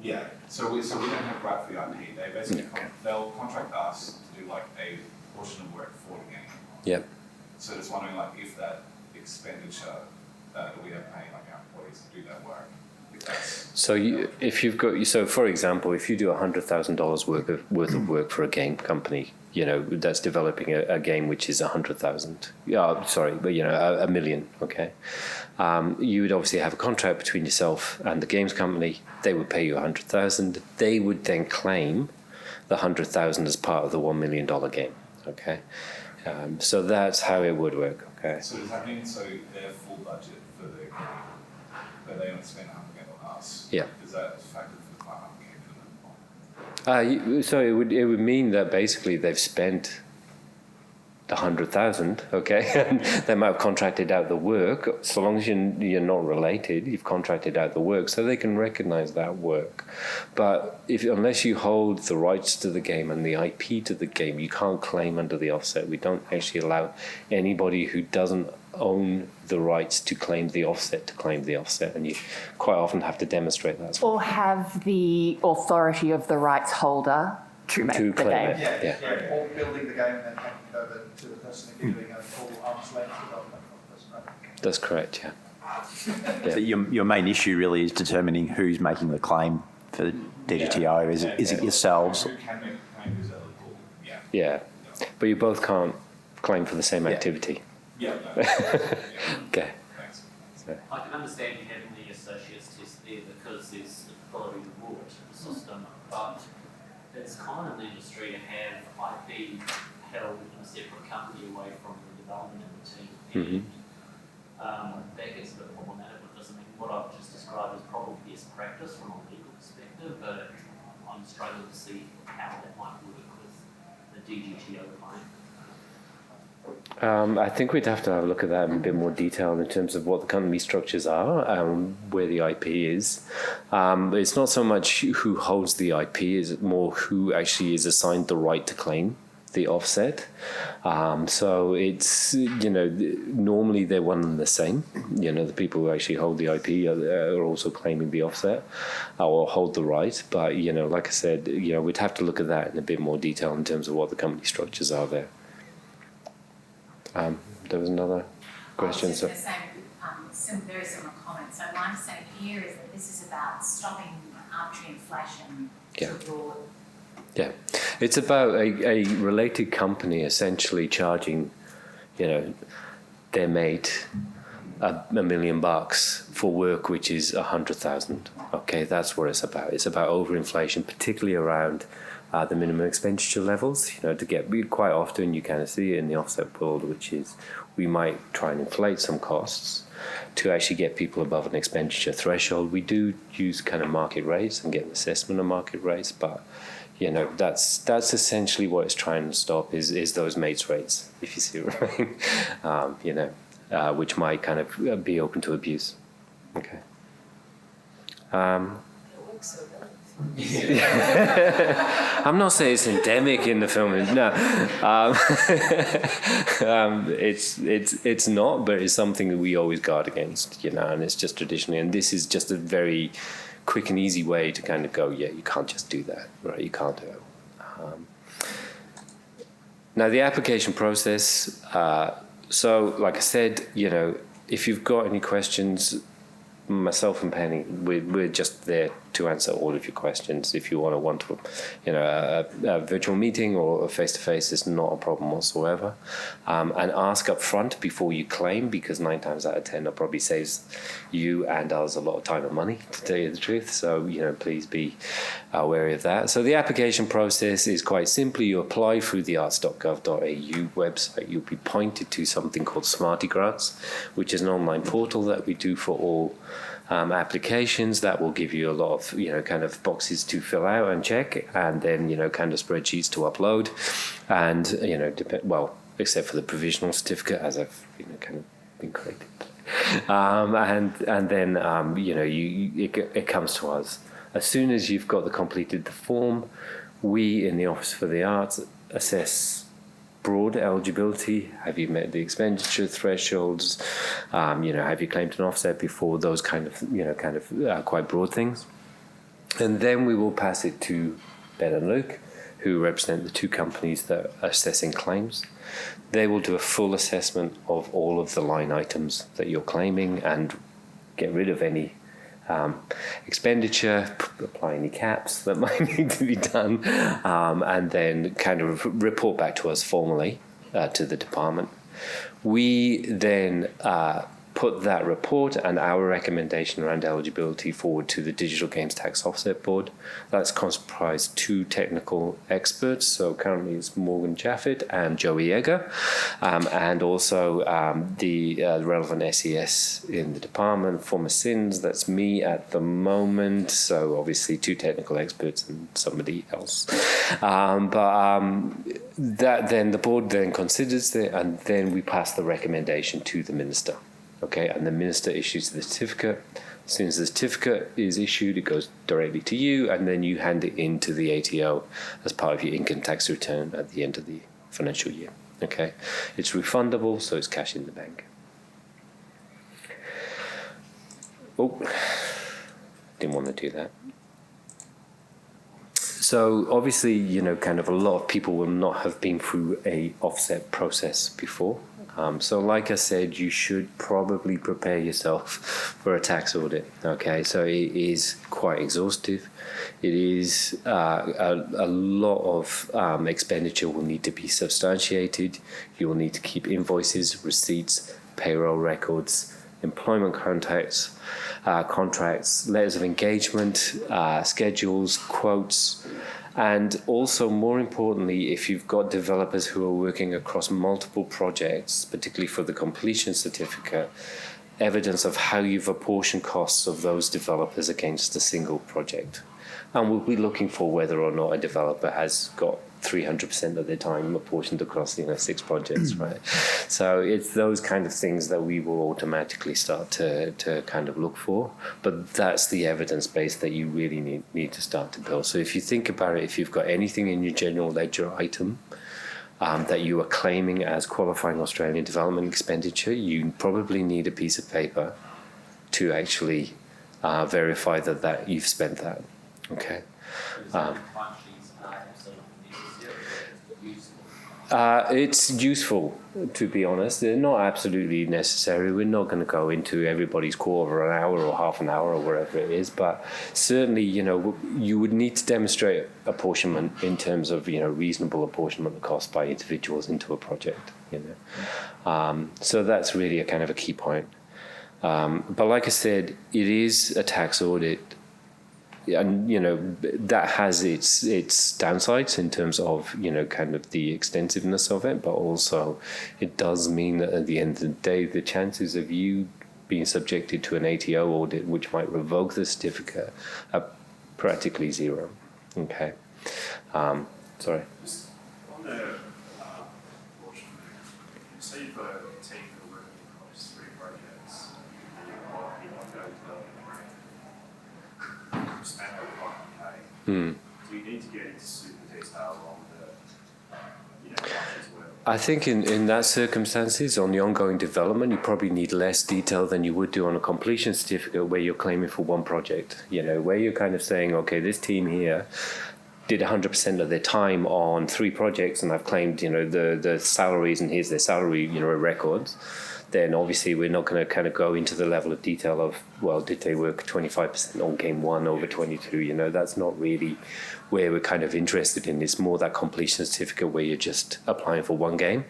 Yeah, so we don't have right for the IP. They basically they'll contract us to do like a portion of work for the game. Yep. So just wondering if that expenditure that we are paying our employees to do that work So for example, if you do $100,000 worth of work for a game company, that's developing a game which is 100,000. But $1 million. Okay, you would obviously have a contract between yourself and the games company. They would pay you 100,000. They would then claim the 100,000 as part of the $1 million game. Okay, so that's how it would work. Okay. So does that mean their full budget for the game, but they only spend $100,000 on us? Yeah. Is that factored for the $500,000? So it would mean that basically they've spent the 100,000, okay, and they might have contracted out the work. So long as you're not related, you've contracted out the work, so they can recognise that work. But unless you hold the rights to the game and the IP to the game, you can't claim under the offset. We don't actually allow anybody who doesn't own the rights to claim the offset, and you quite often have to demonstrate that. Or have the authority of the rights holder to make the game. Or building the game and then handing it over to the person and doing a full arm's length development of the person. Right? That's correct, yeah. So your main issue really is determining who's making the claim for DGTO. Is it yourselves? Who can make the claim, who's eligible? Yeah. Yeah, but you both can't claim for the same activity. Yeah. Okay. Thanks. I can understand you having the associates test there because there's the quality reward system, but it's common in the industry to have IP held in a separate company away from the development and the team. That gets a bit problematic with this. I mean, what I've just described is probably best practice from a legal perspective, but I'm struggling to see how that might work with the DGTO claim. I think we'd have to have a look at that in a bit more detail in terms of what the company structures are, where the IP is. It's not so much who holds the IP, it's more who actually is assigned the right to claim the offset. So it's, normally they're one and the same. The people who actually hold the IP are also claiming the offset or hold the right. But, like I said, we'd have to look at that in a bit more detail in terms of what the company structures are there. There was another question. I was just going to say, very similar comments. So my understanding here is that this is about stopping arbitrary inflation abroad. Yeah, it's about a related company essentially charging, their mate $1 million for work which is 100,000. Okay, that's what it's about. It's about overinflation, particularly around the minimum expenditure levels. Quite often you kind of see it in the offset world, which is we might try and inflate some costs to actually get people above an expenditure threshold. We do use kind of market rates and get an assessment of market rates, but that's essentially what it's trying to stop is those mates rates, if you see what I mean, which might kind of be open to abuse. Okay. I'm not saying it's endemic in the film. No, it's not, but it's something that we always guard against, and it's just traditionally. And this is just a very quick and easy way to kind of go, you can't just do that, right? You can't do it. Now the application process. So, like I said, if you've got any questions, myself and Penny, we're just there to answer all of your questions. If you want to, a virtual meeting or a face-to-face is not a problem whatsoever. And ask up front before you claim, because 9 times out of 10 that probably saves you and us a lot of time and money, to tell you the truth. So, please be wary of that. So the application process is quite simply you apply through the arts.gov.au website. You'll be pointed to something called Smarty Grants, which is an online portal that we do for all applications that will give you a lot of kind of boxes to fill out and check, and then kind of spreadsheets to upload, and except for the provisional certificate, as I've kind of been created, and then it comes to us as soon as you've got completed the form. We in the Office for the Arts assess broad eligibility. Have you met the expenditure thresholds? Have you claimed an offset before? Those kind of quite broad things. And then we will pass it to Ben and Luke, who represent the 2 companies that are assessing claims. They will do a full assessment of all of the line items that you're claiming and get rid of any expenditure, apply any caps that might need to be done, and then kind of report back to us formally to the department. We then put that report and our recommendation around eligibility forward to the Digital Games Tax Offset Board. That's comprised 2 technical experts. So currently it's Morgan Jaffet and Joey Egger, and also the relevant SES in the department, former SINS, that's me at the moment. So obviously 2 technical experts and somebody else. That then the board then considers it, and then we pass the recommendation to the minister. Okay, and the minister issues the certificate. As soon as the certificate is issued, it goes directly to you, and then you hand it in to the ATO as part of your income tax return at the end of the financial year. Okay, it's refundable, so it's cash in the bank. Oh, didn't want to do that. So obviously, you know, kind of a lot of people will not have been through a offset process before. So like I said, you should probably prepare yourself for a tax audit, okay? So it is quite exhaustive. It is a lot of expenditure will need to be substantiated. You will need to keep invoices, receipts, payroll records, employment contracts, letters of engagement, schedules, quotes, and also, more importantly, if you've got developers who are working across multiple projects, particularly for the completion certificate, evidence of how you've apportioned costs of those developers against a single project. And we'll be looking for whether or not a developer has got 300% of their time apportioned across 6 projects, right? So it's those kind of things that we will automatically start to kind of look for, but that's the evidence base that you really need to start to build. So if you think about it, if you've got anything in your general ledger item that you are claiming as qualifying Australian development expenditure, you probably need a piece of paper to actually verify that you've spent that, okay? It's useful, to be honest. They're not absolutely necessary. We're not going to go into everybody's quarter of an hour or half an hour or wherever it is, but certainly, you would need to demonstrate apportionment in terms of, reasonable apportionment of cost by individuals into a project, So that's really a kind of a key point. But like I said, it is a tax audit. And that has its downsides in terms of kind of the extensiveness of it, but also it does mean that at the end of the day, the chances of you being subjected to an ATO audit, which might revoke the certificate, are practically zero. Okay, sorry. Just on the portion, say you've got a team who are working across 3 projects, and you've got ongoing development. Spend over 500K. Do you need to get into super detail on the, as well? I think in that circumstances, on the ongoing development, you probably need less detail than you would do on a completion certificate where you're claiming for one project. Where you're kind of saying, okay, this team here did 100% of their time on 3 projects, and I've claimed, the salaries, and here's their salary, records. Then obviously we're not going to kind of go into the level of detail of, well, did they work 25% on game 1 over 22? That's not really where we're kind of interested in. It's more that completion certificate where you're just applying for one game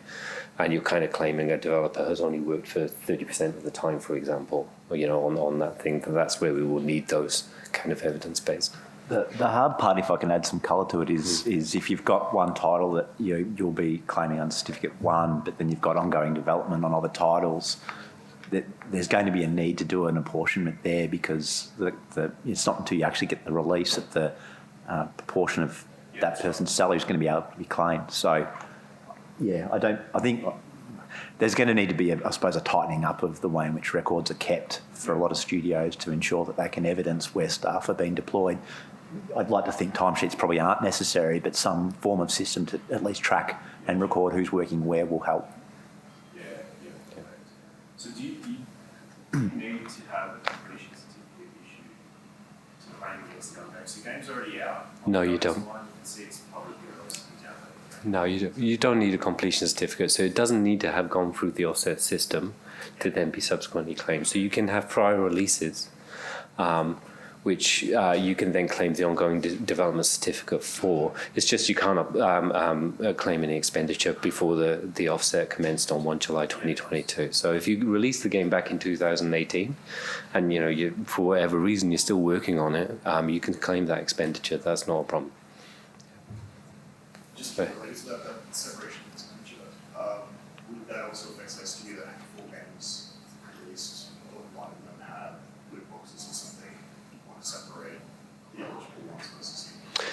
and you're kind of claiming a developer has only worked for 30% of the time, for example, on that thing. That's where we will need those kind of evidence-based. The hard part, if I can add some colour to it, is if you've got one title that you'll be claiming on certificate 1, but then you've got ongoing development on other titles, that there's going to be a need to do an apportionment there, because it's not until you actually get the release that the proportion of that person's salary is going to be able to be claimed. So, yeah, I think there's going to need to be, I suppose, a tightening up of the way in which records are kept for a lot of studios to ensure that they can evidence where staff are being deployed. I'd like to think timesheets probably aren't necessary, but some form of system to at least track and record who's working where will help. Yeah. So do you need to have a completion certificate issued to claim against the ongoing? So game's already out. No, you don't. You can see it's publicly released and downloaded. No, you don't need a completion certificate, so it doesn't need to have gone through the offset system to then be subsequently claimed. So you can have prior releases which you can then claim the ongoing development certificate for. It's just you can't claim any expenditure before the offset commenced on 1 July 2022. So if you release the game back in 2018, and you for whatever reason you're still working on it, you can claim that expenditure. That's not a problem. Just related to that separation of expenditure, would that also affect a studio that had 4 games released, or one of them had loot boxes or something? You want to separate the eligible ones versus the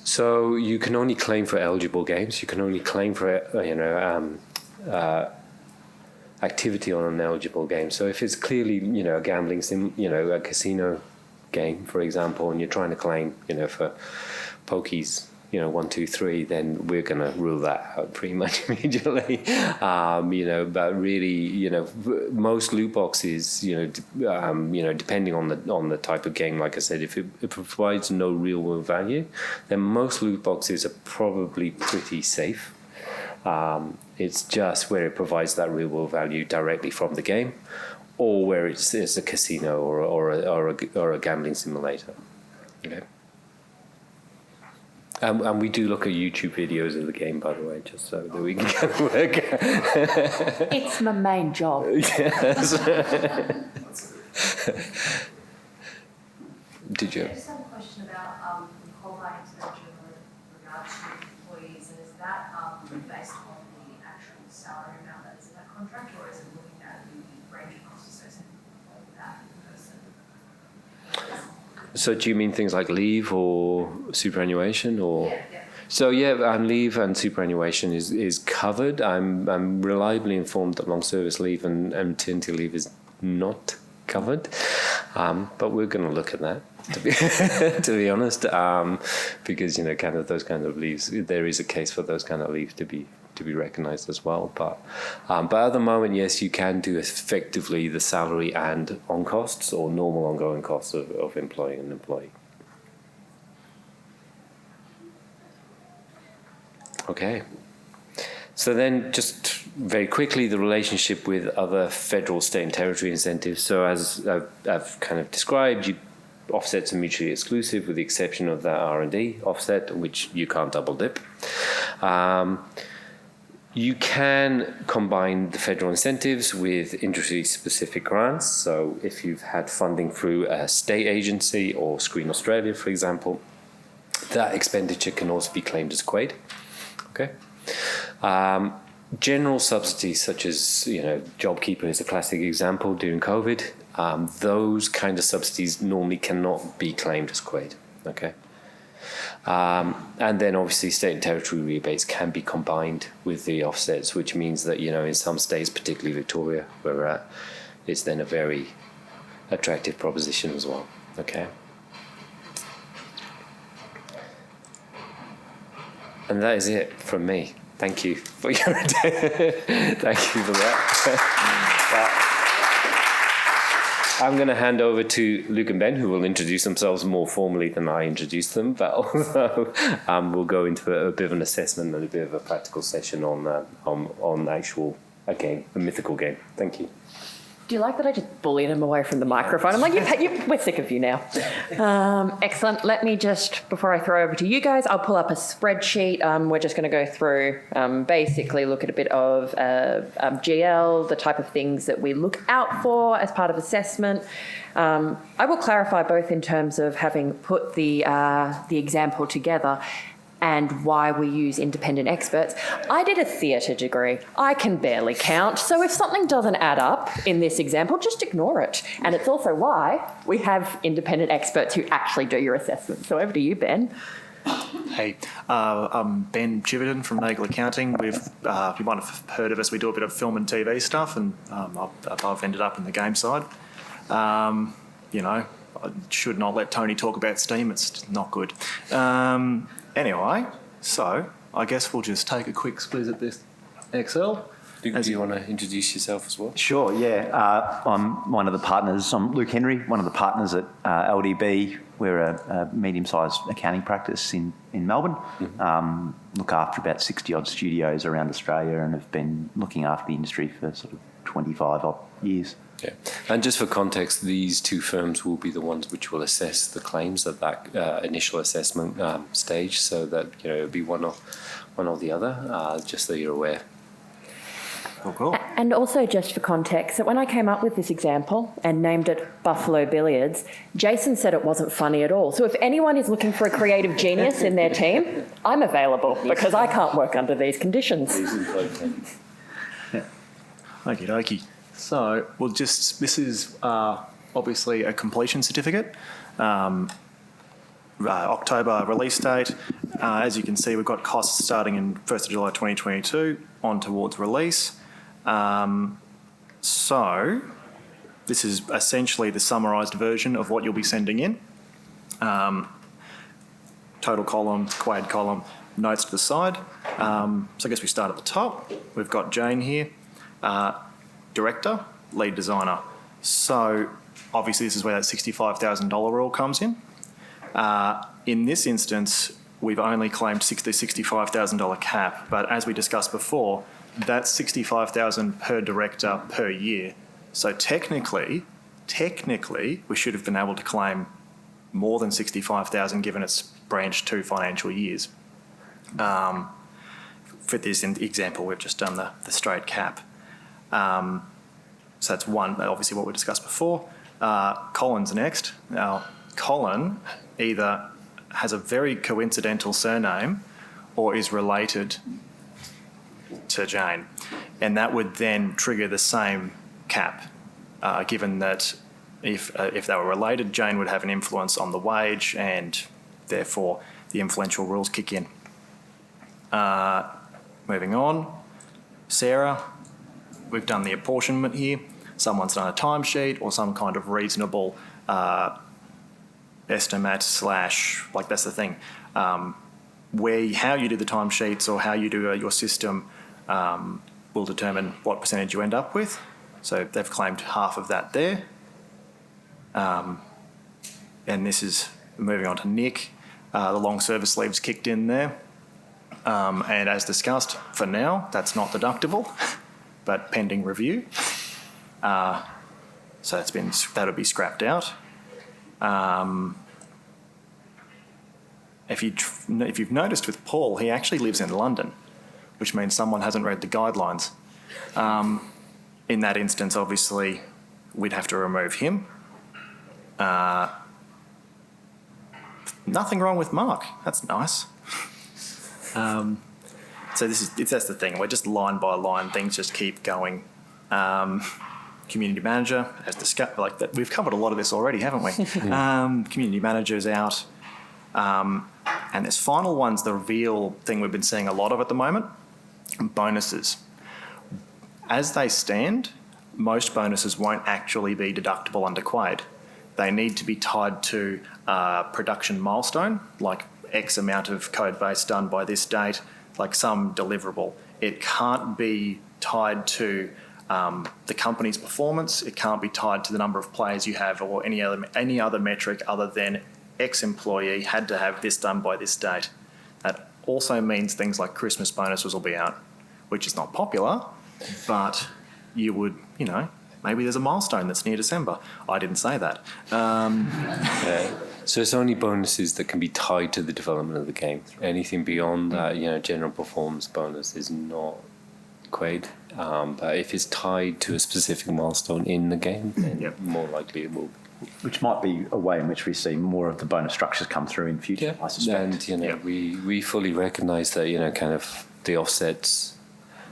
So you can only claim for eligible games. You can only claim for activity on an eligible game. So if it's clearly a gambling sim, a casino game, for example, and you're trying to claim for pokies 1, 2, 3, then we're going to rule that out pretty much immediately. But really, most loot boxes, depending on the type of game, like I said, if it provides no real world value, then most loot boxes are probably pretty safe. It's just where it provides that real world value directly from the game, or where it's a casino or a gambling simulator. Okay. And we do look at YouTube videos of the game, by the way, just so that we can kind of work. It's my main job. Yes. Did you? I just have a question about qualifying expenditure with regard to employees, and is that based on the actual salary amount that is in that contract, or is it looking at the range of costs associated with that person? So do you mean things like leave or superannuation, or? Yeah. So leave and superannuation is covered. I'm reliably informed that long service leave and maternity leave is not covered, but we're going to look at that to be honest, because kind of those kind of leaves, there is a case for those kind of leaves to be recognised as well. But at the moment, yes, you can do effectively the salary and on costs or normal ongoing costs of employing an employee. Okay. So then just very quickly, the relationship with other federal, state and territory incentives. So as I've kind of described, offsets are mutually exclusive with the exception of that R&D offset, which you can't double dip. You can combine the federal incentives with industry-specific grants. So if you've had funding through a state agency or Screen Australia, for example, that expenditure can also be claimed as QUAID. Okay. General subsidies such as, JobKeeper is a classic example during COVID. Those kind of subsidies normally cannot be claimed as QUAID. Okay. And then obviously state and territory rebates can be combined with the offsets, which means that, in some states, particularly Victoria, where we're at, it's then a very attractive proposition as well. Okay. And that is it from me. Thank you for your attention. Thank you for that. I'm going to hand over to Luke and Ben, who will introduce themselves more formally than I introduced them, but also we'll go into a bit of an assessment and a bit of a practical session on actual a game, a mythical game. Thank you. Do you like that I just bullied him away from the microphone? I'm like, we're sick of you now. Excellent. Let me just, before I throw over to you guys, I'll pull up a spreadsheet. We're just going to go through, basically look at a bit of GL, the type of things that we look out for as part of assessment. I will clarify both in terms of having put the example together and why we use independent experts. I did a theatre degree. I can barely count. So if something doesn't add up in this example, just ignore it. And it's also why we have independent experts who actually do your assessment. So over to you, Ben. Hey, I'm Ben Chiverton from Nagle Accounting. You might have heard of us. We do a bit of film and TV stuff, and I've ended up in the game side. I should not let Tony talk about Steam. It's not good. Anyway, so I guess we'll just take a quick spliz at this Excel. Do you want to introduce yourself as well? Sure, yeah. I'm one of the partners. I'm Luke Henry, one of the partners at LDB. we're a medium-sized accounting practice in Melbourne. Look after about 60-odd studios around Australia and have been looking after the industry for sort of 25-odd years. Yeah, and just for context, these two firms will be the ones which will assess the claims at that initial assessment stage, so that it'll be one or the other, just so you're aware. Cool. And also just for context, that when I came up with this example and named it Buffalo Billiards, Jason said it wasn't funny at all. So if anyone is looking for a creative genius in their team, I'm available because I can't work under these conditions. Okie dokie. So this is obviously a completion certificate. October release date. As you can see, we've got costs starting in 1st of July 2022 on towards release. So this is essentially the summarised version of what you'll be sending in. Total column, quad column, notes to the side. So I guess we start at the top. We've got Jane here, director, lead designer. So obviously this is where that $65,000 rule comes in. In this instance, we've only claimed the $65,000 cap, but as we discussed before, that's $65,000 per director per year. So technically, we should have been able to claim more than $65,000 given it's branched 2 financial years. For this example, we've just done the straight cap. So that's one, obviously what we discussed before. Colin's next. Now, Colin either has a very coincidental surname or is related to Jane. And that would then trigger the same cap, given that if they were related, Jane would have an influence on the wage and therefore the influential rules kick in. Moving on, Sarah, we've done the apportionment here. Someone's done a timesheet or some kind of reasonable estimate / like that's the thing. How you do the timesheets or how you do your system will determine what percentage you end up with. So they've claimed half of that there. And this is moving on to Nick. The long service leave's kicked in there. And as discussed, for now, that's not deductible, but pending review. So that'll be scrapped out. If you've noticed with Paul, he actually lives in London, which means someone hasn't read the guidelines. In that instance, obviously, we'd have to remove him. Nothing wrong with Mark. That's nice. So that's the thing. We're just line by line. Things just keep going. Community manager, as discussed, like that. We've covered a lot of this already, haven't we? Community manager's out. And this final one's the real thing we've been seeing a lot of at the moment, bonuses. As they stand, most bonuses won't actually be deductible under QUAID. They need to be tied to a production milestone, like X amount of code base done by this date, like some deliverable. It can't be tied to the company's performance. It can't be tied to the number of players you have or any other metric other than X employee had to have this done by this date. That also means things like Christmas bonuses will be out, which is not popular, but you would, maybe there's a milestone that's near December. I didn't say that. So it's only bonuses that can be tied to the development of the game. Anything beyond that, general performance bonus is not QUAID. But if it's tied to a specific milestone in the game, then more likely it will be. Which might be a way in which we see more of the bonus structures come through in future, I suspect. And, we fully recognise that, kind of the offsets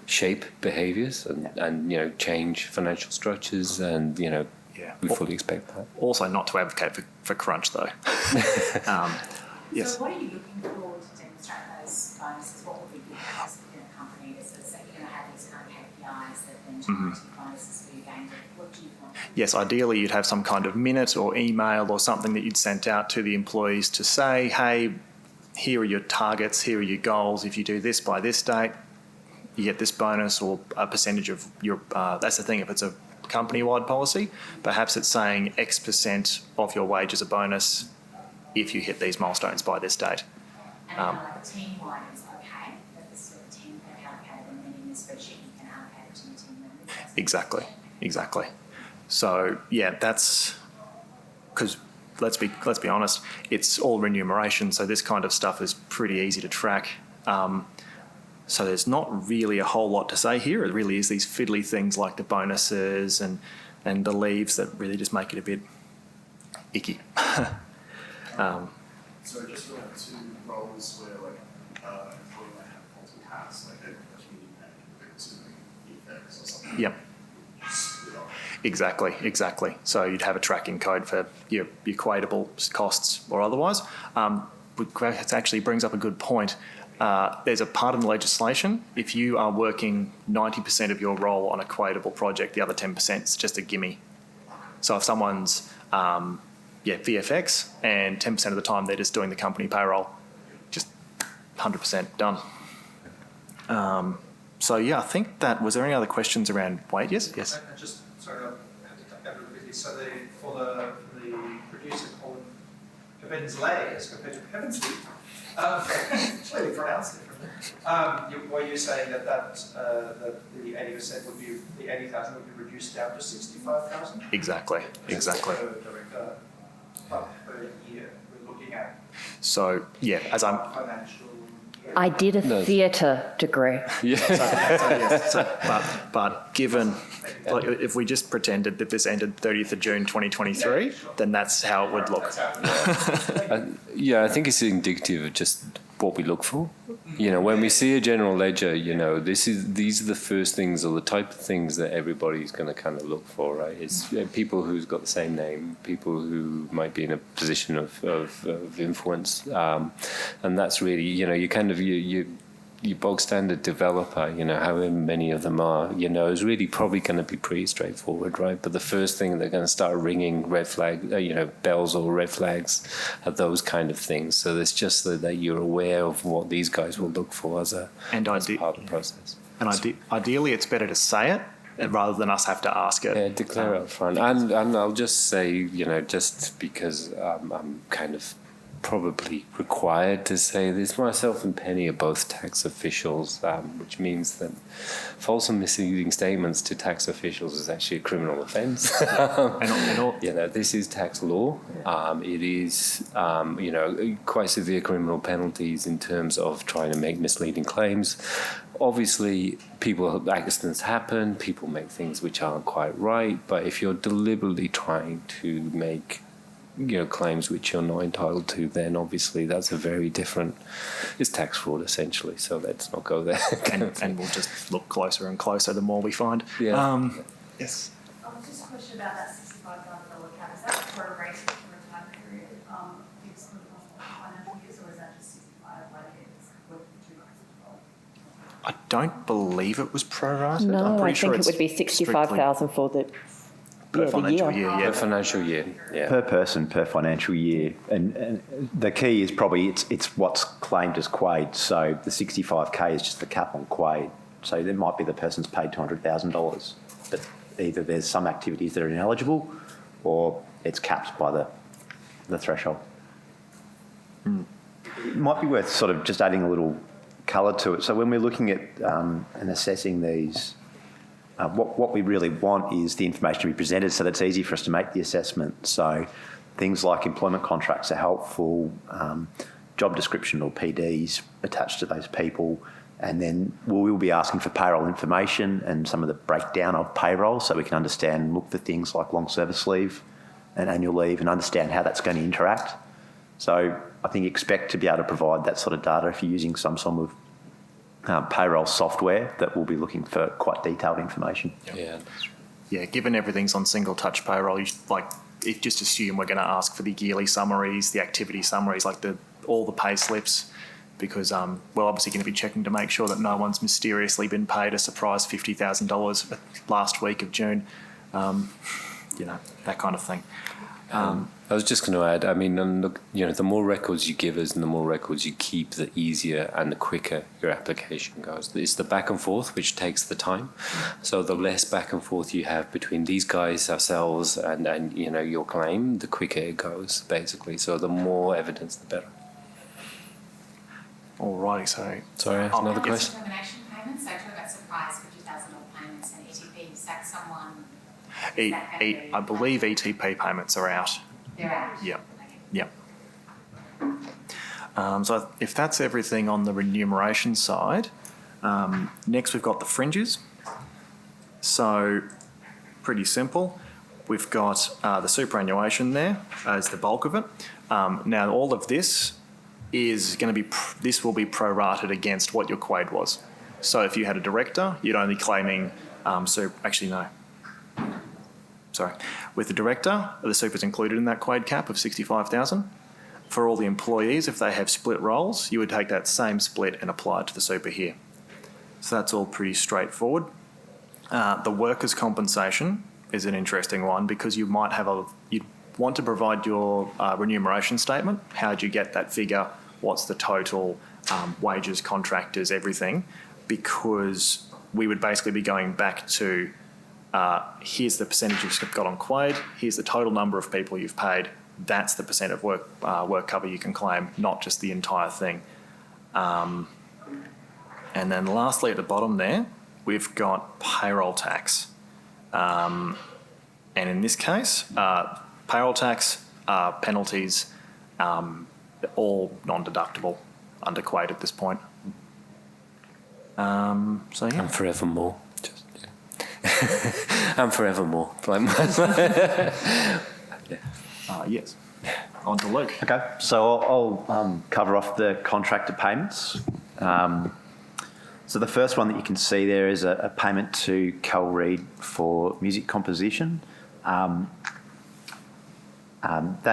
shape behaviours and change financial structures and, we fully expect that. Also not to advocate for crunch, though. Yes. So what are you looking for to demonstrate those bonuses? What would be good practice within a company? Is it that you're going to have these kind of KPIs that then generate bonuses for your game? What do you want? Yes, ideally you'd have some kind of minute or email or something that you'd sent out to the employees to say, hey, here are your targets, here are your goals. If you do this by this date, you get this bonus or a percentage of your, that's the thing, if it's a company-wide policy, perhaps it's saying X% of your wage as a bonus if you hit these milestones by this date. And like team-wide is okay, that this sort of team can allocate, and then in this spreadsheet you can allocate it to your team members. That's Exactly. So yeah, that's because let's be honest, it's all remuneration. So this kind of stuff is pretty easy to track. So there's not really a whole lot to say here. It really is these fiddly things like the bonuses and the leaves that really just make it a bit icky. So just going to roles where like employee might have multiple hats, like a community manager considering effects or something. Yep. Exactly. So you'd have a tracking code for your equatable costs or otherwise. It actually brings up a good point. There's a part in the legislation, if you are working 90% of your role on a equatable project, the other 10% is just a gimme. So if someone's VFX and 10% of the time they're just doing the company payroll, just 100% done. So yeah, I think that, was there any other questions around weight? Yes? I just, sorry, I had to take that really quickly. So for the producer column, Pevensey as compared to Pevensey, clearly pronounced differently. Were you saying that the 80% would be, the 80,000 would be reduced down to 65,000? Exactly. Per director per year we're looking at. So yeah, as I'm... Financial. I did a theatre degree. But given, like, if we just pretended that this ended 30th of June 2023, then that's how it would look. Yeah, I think it's indicative of just what we look for. You know, when we see a general ledger, you know, these are the first things or the type of things that everybody's going to kind of look for, right? It's people who's got the same name, people who might be in a position of influence, and that's really, you know, you kind of your bog standard developer, you know, however many of them are, you know, is really probably going to be pretty straightforward, right? But the first thing they're going to start ringing red flag, you know, bells or red flags are those kind of things. So it's just that you're aware of what these guys will look for as part of the process. And ideally, it's better to say it rather than us have to ask it. Yeah, declare up front. And I'll just say, you know, just because I'm kind of probably required to say this, myself and Penny are both tax officials, which means that false and misleading statements to tax officials is actually a criminal offence. You know, this is tax law. It is, you know, quite severe criminal penalties in terms of trying to make misleading claims. Obviously, accidents happen, people make things which aren't quite right, but if you're deliberately trying to make, you know, claims which you're not entitled to, then obviously that's a very different, it's tax fraud essentially, so let's not go there. and we'll just look closer and closer the more we find. Yeah. Yes. Just a question about that $65,000 cap. Is that prorated for a time period, fixed for the financial years, or is that just 65 like it's with 2 months as well? I don't believe it was prorated. No, I'm pretty I sure think it's it would be 65,000 for the financial year. Per financial year, yeah. Per person, per financial year. And the key is probably it's what's claimed as quaid. So the 65K is just the cap on quaid. So there might be the person's paid $200,000, but either there's some activities that are ineligible or it's capped by the threshold. It might be worth sort of just adding a little colour to it. So when we're looking at and assessing these, what we really want is the information to be presented so that it's easy for us to make the assessment. So things like employment contracts are helpful, job description or PDs attached to those people, and then we will be asking for payroll information and some of the breakdown of payroll so we can understand and look for things like long service leave and annual leave and understand how that's going to interact. So I think expect to be able to provide that sort of data if you're using some sort of payroll software that will be looking for quite detailed information. Yeah, given everything's on single touch payroll, just assume we're going to ask for the yearly summaries, the activity summaries, like all the pay slips, because we're obviously going to be checking to make sure that no one's mysteriously been paid a surprise $50,000 last week of June, you know, that kind of thing. I was just going to add, I mean, look, the more records you give us and the more records you keep, the easier and the quicker your application goes. It's the back and forth which takes the time. So the less back and forth you have between these guys, ourselves, and your claim, the quicker it goes, basically. So the more evidence, the better. Alrighty, so... Sorry, another question? Termination payments, so talk about surprise $50,000 payments and ETP, is that someone... I believe ETP payments are out. They're out? Yep. Yep. So if that's everything on the remuneration side, next we've got the fringes. So pretty simple. We've got the superannuation there as the bulk of it. Now all of this is going to be, this will be prorated against what your quade was. So if you had a director, you'd only claiming, actually no. Sorry. With the director, the super's included in that quade cap of 65,000. For all the employees, if they have split roles, you would take that same split and apply it to the super here. So that's all pretty straightforward. The workers' compensation is an interesting one because you'd want to provide your remuneration statement. How do you get that figure? What's the total wages, contractors, everything? Because we would basically be going back to here's the percentage you've got on quade, here's the total number of people you've paid, that's the percent of work cover you can claim, not just the entire thing. And then lastly at the bottom there, we've got payroll tax. And in this case, payroll tax, penalties, all non-deductible under quade at this point. So yeah. And forevermore. And forevermore. Yes. On to Luke. Okay, so I'll cover off the contractor payments. So the first one that you can see there is a payment to Cal Reid for music composition. That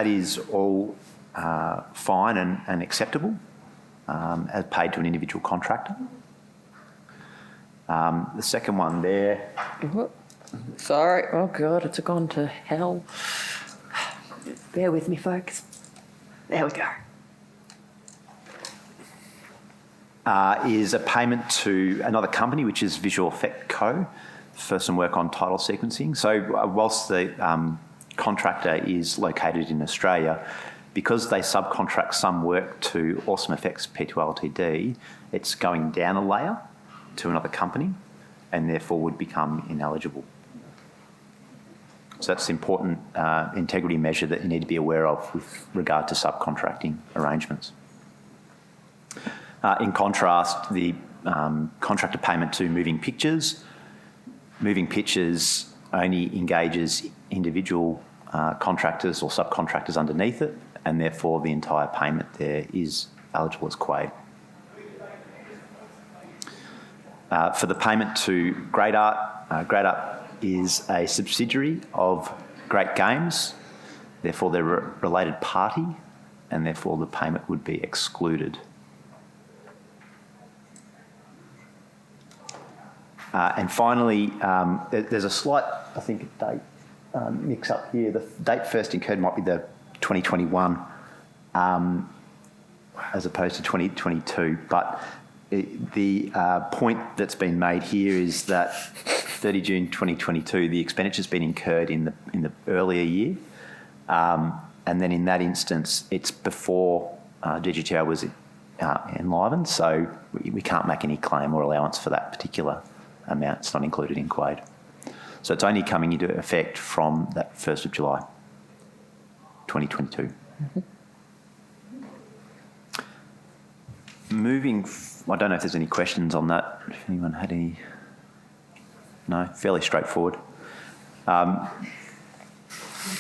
is all fine and acceptable as paid to an individual contractor. The second one there. Sorry. Oh, God, it's gone to hell. Bear with me, folks. There we go. Is a payment to another company, which is Visual Effect Co. for some work on title sequencing. So whilst the contractor is located in Australia, because they subcontract some work to Awesome Effects P2 Ltd, it's going down a layer to another company and therefore would become ineligible. So that's an important integrity measure that you need to be aware of with regard to subcontracting arrangements. In contrast, the contractor payment to Moving Pictures only engages individual contractors or subcontractors underneath it, and therefore the entire payment there is eligible as quade. For the payment to Great Art is a subsidiary of Great Games, therefore they're a related party, and therefore the payment would be excluded. And finally, there's a slight, I think, date mix up here. The date first incurred might be the 2021 as opposed to 2022, but the point that's been made here is that 30 June 2022, the expenditure's been incurred in the earlier year, and then in that instance, it's before DGTO was enlivened, so we can't make any claim or allowance for that particular amount. It's not included in quade. So it's only coming into effect from that 1st of July 2022. Mm-hmm. I don't know if there's any questions on that. If anyone had any. No, fairly straightforward. No,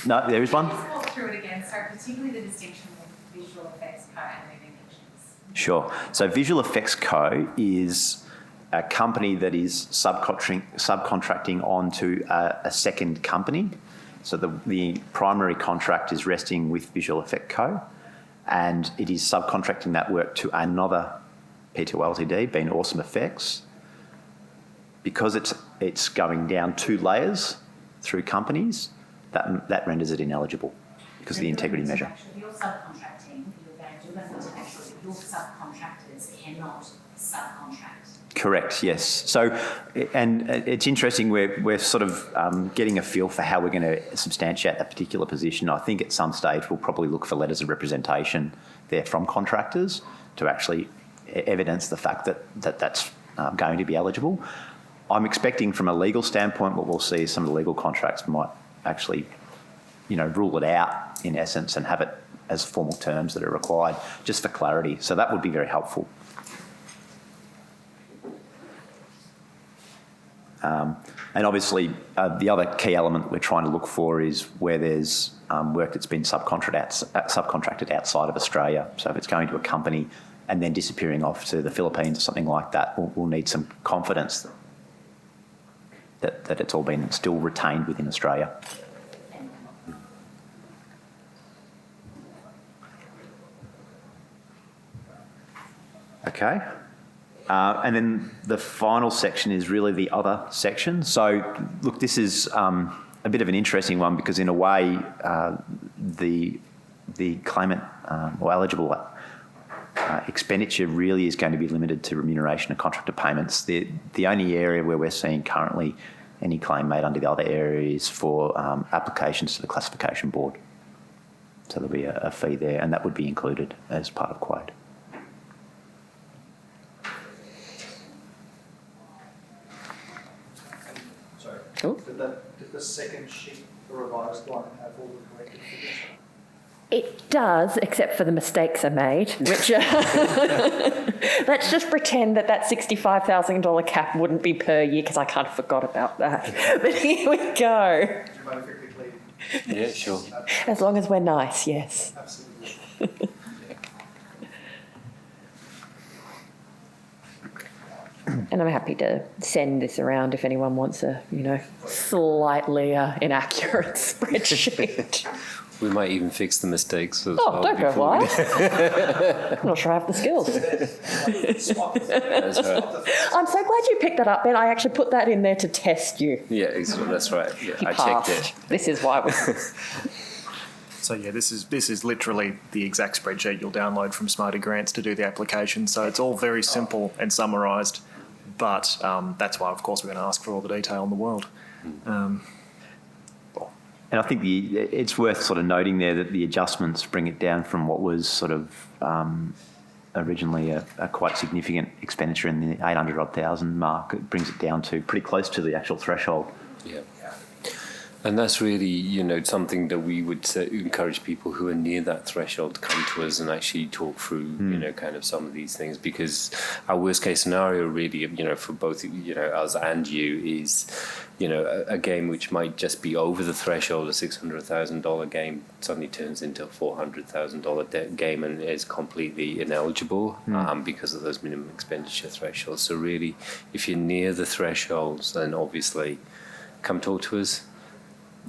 there is one. Just walk through it again. So particularly the distinction with Visual Effects Co and Moving Pictures. Sure. So Visual Effects Co is a company that is subcontracting onto a second company. So the primary contract is resting with Visual Effect Co, and it is subcontracting that work to another P2 Ltd, being Awesome Effects. Because it's going down 2 layers through companies, that renders it ineligible. because of the integrity measure. If you're subcontracting for your games, you're going to need to make sure that your subcontractors cannot subcontract. Correct, yes. So, and it's interesting, we're sort of getting a feel for how we're going to substantiate that particular position. I think at some stage we'll probably look for letters of representation there from contractors to actually evidence the fact that that's going to be eligible. I'm expecting from a legal standpoint what we'll see is some of the legal contracts might actually, rule it out in essence and have it as formal terms that are required just for clarity. So that would be very helpful. And obviously, the other key element that we're trying to look for is where there's work that's been subcontracted outside of Australia. So if it's going to a company and then disappearing off to the Philippines or something like that, we'll need some confidence that it's all been still retained within Australia. Okay. And then the final section is really the other section. So, look, this is a bit of an interesting one because in a way the claimant or eligible expenditure really is going to be limited to remuneration and contractor payments. The only area where we're seeing currently any claim made under the other area is for applications to the classification board. So there'll be a fee there, and that would be included as part of quote. Cool. Did the second sheet, the revised one, have all the corrected figures? It does, except for the mistakes are made, which let's just pretend that $65,000 cap wouldn't be per year because I kind of forgot about that. But here we go. Do you mind if we quickly? Yeah, sure. As long as we're nice, yes. Absolutely. And I'm happy to send this around if anyone wants a, slightly inaccurate spreadsheet. We might even fix the mistakes as Oh, well. don't go before we- wide. I'm not sure I have the skills. That's right. I'm so glad you picked that up, Ben. I actually put that in there to test you. Yeah, that's right. Yeah, You I passed. checked it. This is why we... So yeah, this is literally the exact spreadsheet you'll download from Smarty Grants to do the application. So it's all very simple and summarised, but that's why, of course, we're going to ask for all the detail in the world. And I think it's worth sort of noting there that the adjustments bring it down from what was sort of originally a quite significant expenditure in the 800,000 mark. It brings it down to pretty close to the actual threshold. Yeah. And that's really, something that we would encourage people who are near that threshold to come to us and actually talk through, kind of some of these things, because our worst case scenario really, for both, us and you is, a game which might just be over the threshold, a $600,000 game suddenly turns into a $400,000 game and is completely ineligible because of those minimum expenditure thresholds. So really, if you're near the thresholds, then obviously come talk to us.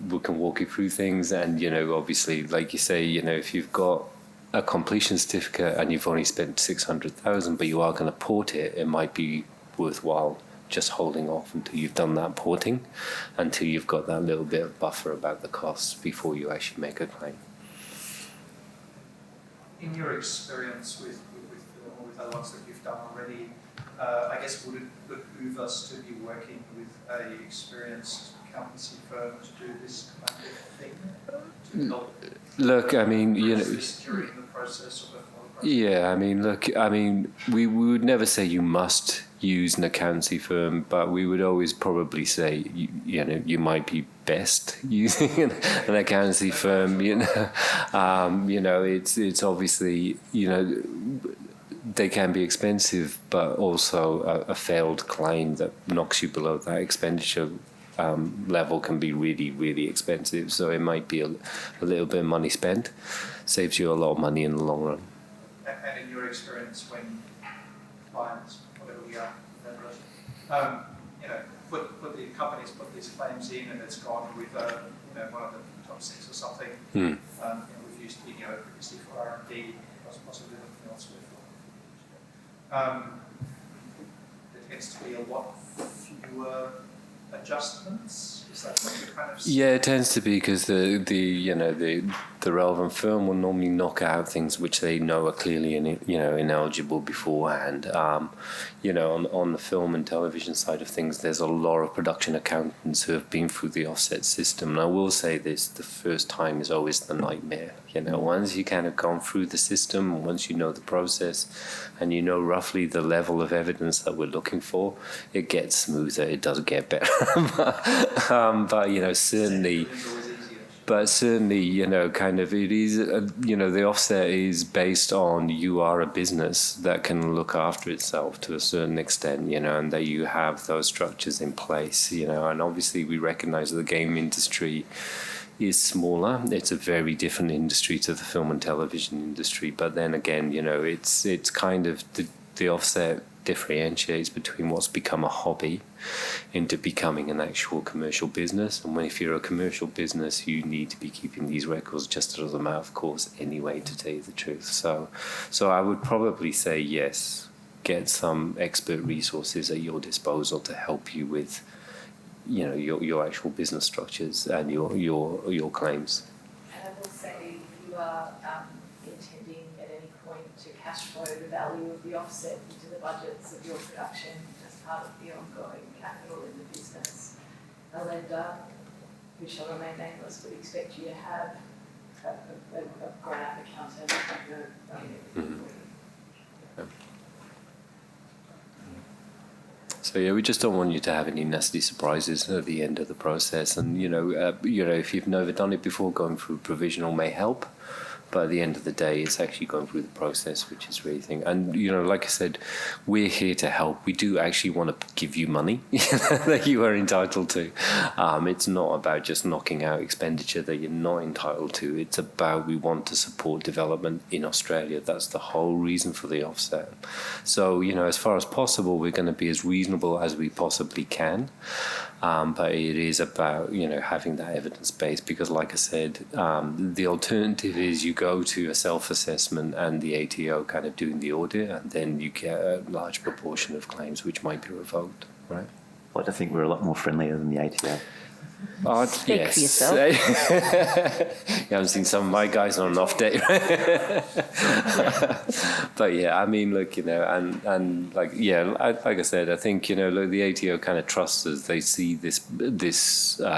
We can walk you through things, and obviously, like you say, if you've got a completion certificate and you've only spent 600,000, but you are going to port it, it might be worthwhile just holding off until you've done that porting, until you've got that little bit of buffer about the costs before you actually make a claim. In your experience with other ones that you've done already, I guess would it behoove us to be working with a experienced accountancy firm to do this kind of thing? To help Look, I mean, this during the process or before the process? Yeah, I mean, we would never say you must use an accountancy firm, but we would always probably say, you might be best using an accountancy firm. It's obviously, they can be expensive, but also a failed claim that knocks you below that expenditure level can be really, really expensive. So it might be a little bit of money spent, saves you a lot of money in the long run. And in your experience, when clients, whatever we are, put the companies put these claims in, and it's gone with one of the top 6 or something. We've used DGTO previously for R&D, possibly looking elsewhere for. There tends to be a lot fewer adjustments? Is that what you're kind of Yeah, it tends to be because the relevant firm will normally knock out things which they know are clearly ineligible beforehand. On the film and television side of things, there's a lot of production accountants who have been through the offset system. And I will say this: the first time is always the nightmare. Once you kind of gone through the system, and once you know the process, and you know roughly the level of evidence that we're looking for, it gets smoother. It does get better, but certainly. But certainly, kind of it is, the offset is based on you are a business that can look after itself to a certain extent, and that you have those structures in place, and obviously we recognize that the game industry is smaller. It's a very different industry to the film and television industry. But then again, it's kind of the offset differentiates between what's become a hobby into becoming an actual commercial business. And if you're a commercial business, you need to be keeping these records just as a matter of course anyway, to tell you the truth. So I would probably say yes, get some expert resources at your disposal to help you with your actual business structures and your claims. And I will say, if you are intending at any point to cash flow the value of the offset into the budgets of your production as part of the ongoing capital in the business, a lender, who shall remain nameless, would expect you to have a grown-up accountant running everything for you. So yeah, we just don't want you to have any nasty surprises at the end of the process. And if you've never done it before, going through provisional may help. But at the end of the day, it's actually going through the process, which is really thing. And like I said, we're here to help. We do actually want to give you money that you are entitled to. It's not about just knocking out expenditure that you're not entitled to. It's about we want to support development in Australia. That's the whole reason for the offset. So as far as possible, we're going to be as reasonable as we possibly can. But it is about having that evidence base, because like I said, the alternative is you go to a self-assessment and the ATO kind of doing the audit, and then you get a large proportion of claims which might be revoked, right? I'd like to think we're a lot more friendlier than the ATO. Speak for yourself. You haven't seen some of my guys on an off day. But yeah, I mean, look, like I said, I think, look, the ATO kind of trusts us. They see this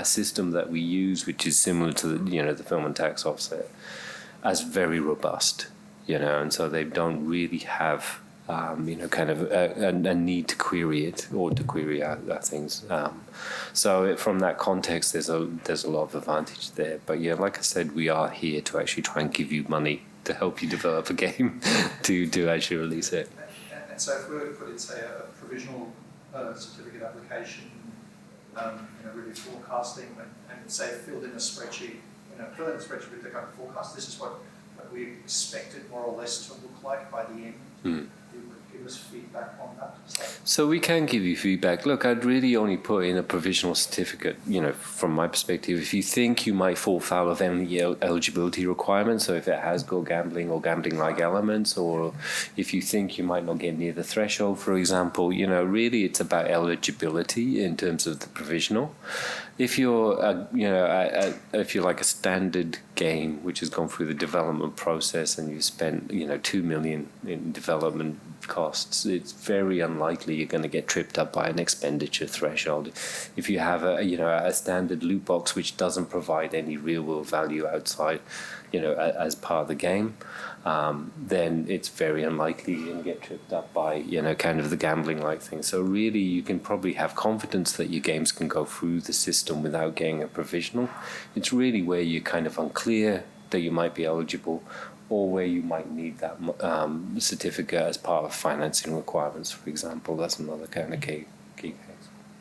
system that we use, which is similar to the film and tax offset, as very robust, and so they don't really have kind of a need to query it or to query our things. So from that context, there's a lot of advantage there. But yeah, like I said, we are here to actually try and give you money to help you develop a game to actually release it. And so if we were to put in, say, a provisional certificate application, really forecasting and say filled in a spreadsheet, with the kind of forecast, this is what we expect it more or less to look like by the end. You would give us feedback on that. So we can give you feedback. Look, I'd really only put in a provisional certificate, from my perspective, if you think you might fall foul of any eligibility requirements, so if it has got gambling or gambling-like elements, or if you think you might not get near the threshold, for example, really it's about eligibility in terms of the provisional. If you're, if you're like a standard game which has gone through the development process and you spent, $2 million in development costs, it's very unlikely you're going to get tripped up by an expenditure threshold. If you have a standard loot box which doesn't provide any real world value outside, as part of the game, then it's very unlikely you're going to get tripped up by, kind of the gambling-like thing. So really, you can probably have confidence that your games can go through the system without getting a provisional. It's really where you're kind of unclear that you might be eligible, or where you might need that certificate as part of financing requirements, for example. That's another kind of key case.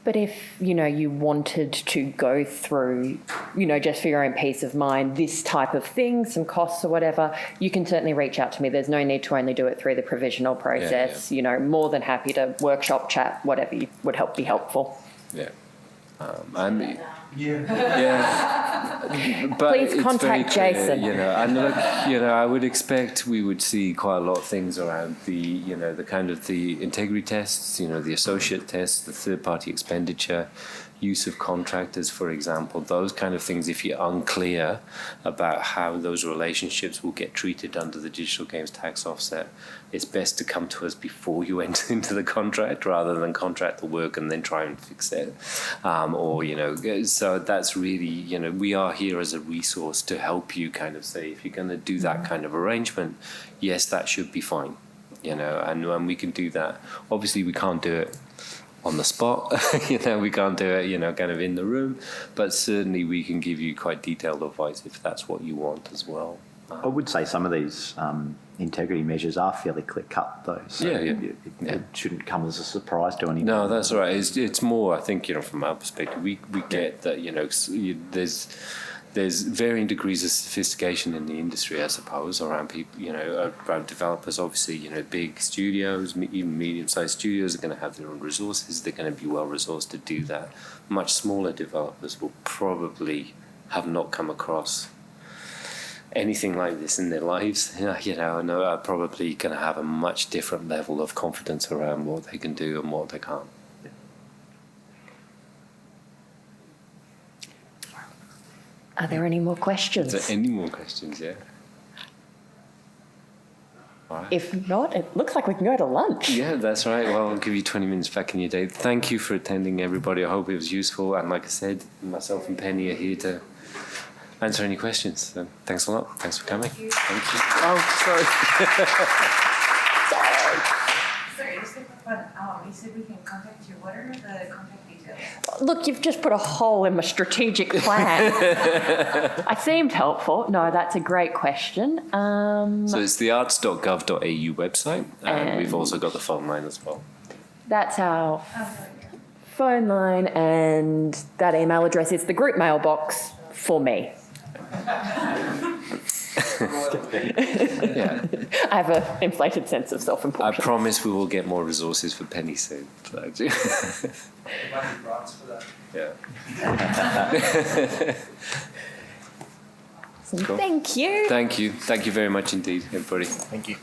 But if, you wanted to go through, just for your own peace of mind, this type of thing, some costs or whatever, you can certainly reach out to me. There's no need to only do it through the provisional process. Yeah. More than happy to workshop, chat, whatever would be helpful. Yeah. Yeah. But please contact Jason. And look, I would expect we would see quite a lot of things around the, the kind of the integrity tests, the associate tests, the third-party expenditure, use of contractors, for example, those kind of things. If you're unclear about how those relationships will get treated under the digital games tax offset, it's best to come to us before you enter into the contract rather than contract the work and then try and fix it. So that's really, we are here as a resource to help you kind of say, if you're going to do that kind of arrangement, yes, that should be fine, and we can do that. Obviously, we can't do it on the spot, we can't do it, kind of in the room, but certainly we can give you quite detailed advice if that's what you want as well. I would say some of these integrity measures are fairly clear-cut, though. So it shouldn't come as a surprise to anyone. No, that's right. It's more, I think, from our perspective, we get that, there's varying degrees of sophistication in the industry, I suppose, around people, around developers. Obviously, big studios, even medium-sized studios are going to have their own resources. They're going to be well-resourced to do that. Much smaller developers will probably have not come across anything like this in their lives, and are probably going to have a much different level of confidence around what they can do and what they can't. Are there any more questions? Is there any more questions? Yeah. All right. If not, it looks like we can go to lunch. Yeah, that's right. Well, I'll give you 20 minutes back in your day. Thank you for attending, everybody. I hope it was useful. And like I said, myself and Penny are here to answer any questions. So thanks a lot. Thanks for coming. Thank you. Oh, sorry. Sorry, just a quick one. You said we can contact you. What are the contact details? Look, you've just put a hole in my strategic plan. I seemed helpful. No, that's a great question. So it's the arts.gov.au website, and we've also got the phone line as well. That's our phone line, and that email address is the group mailbox for me. Yeah. I have an inflated sense of I self-importance. promise we will get more resources for Penny soon. There might be grants for that. Yeah. So Cool. Thank you. Thank you. Thank you very much indeed, everybody. Thank you.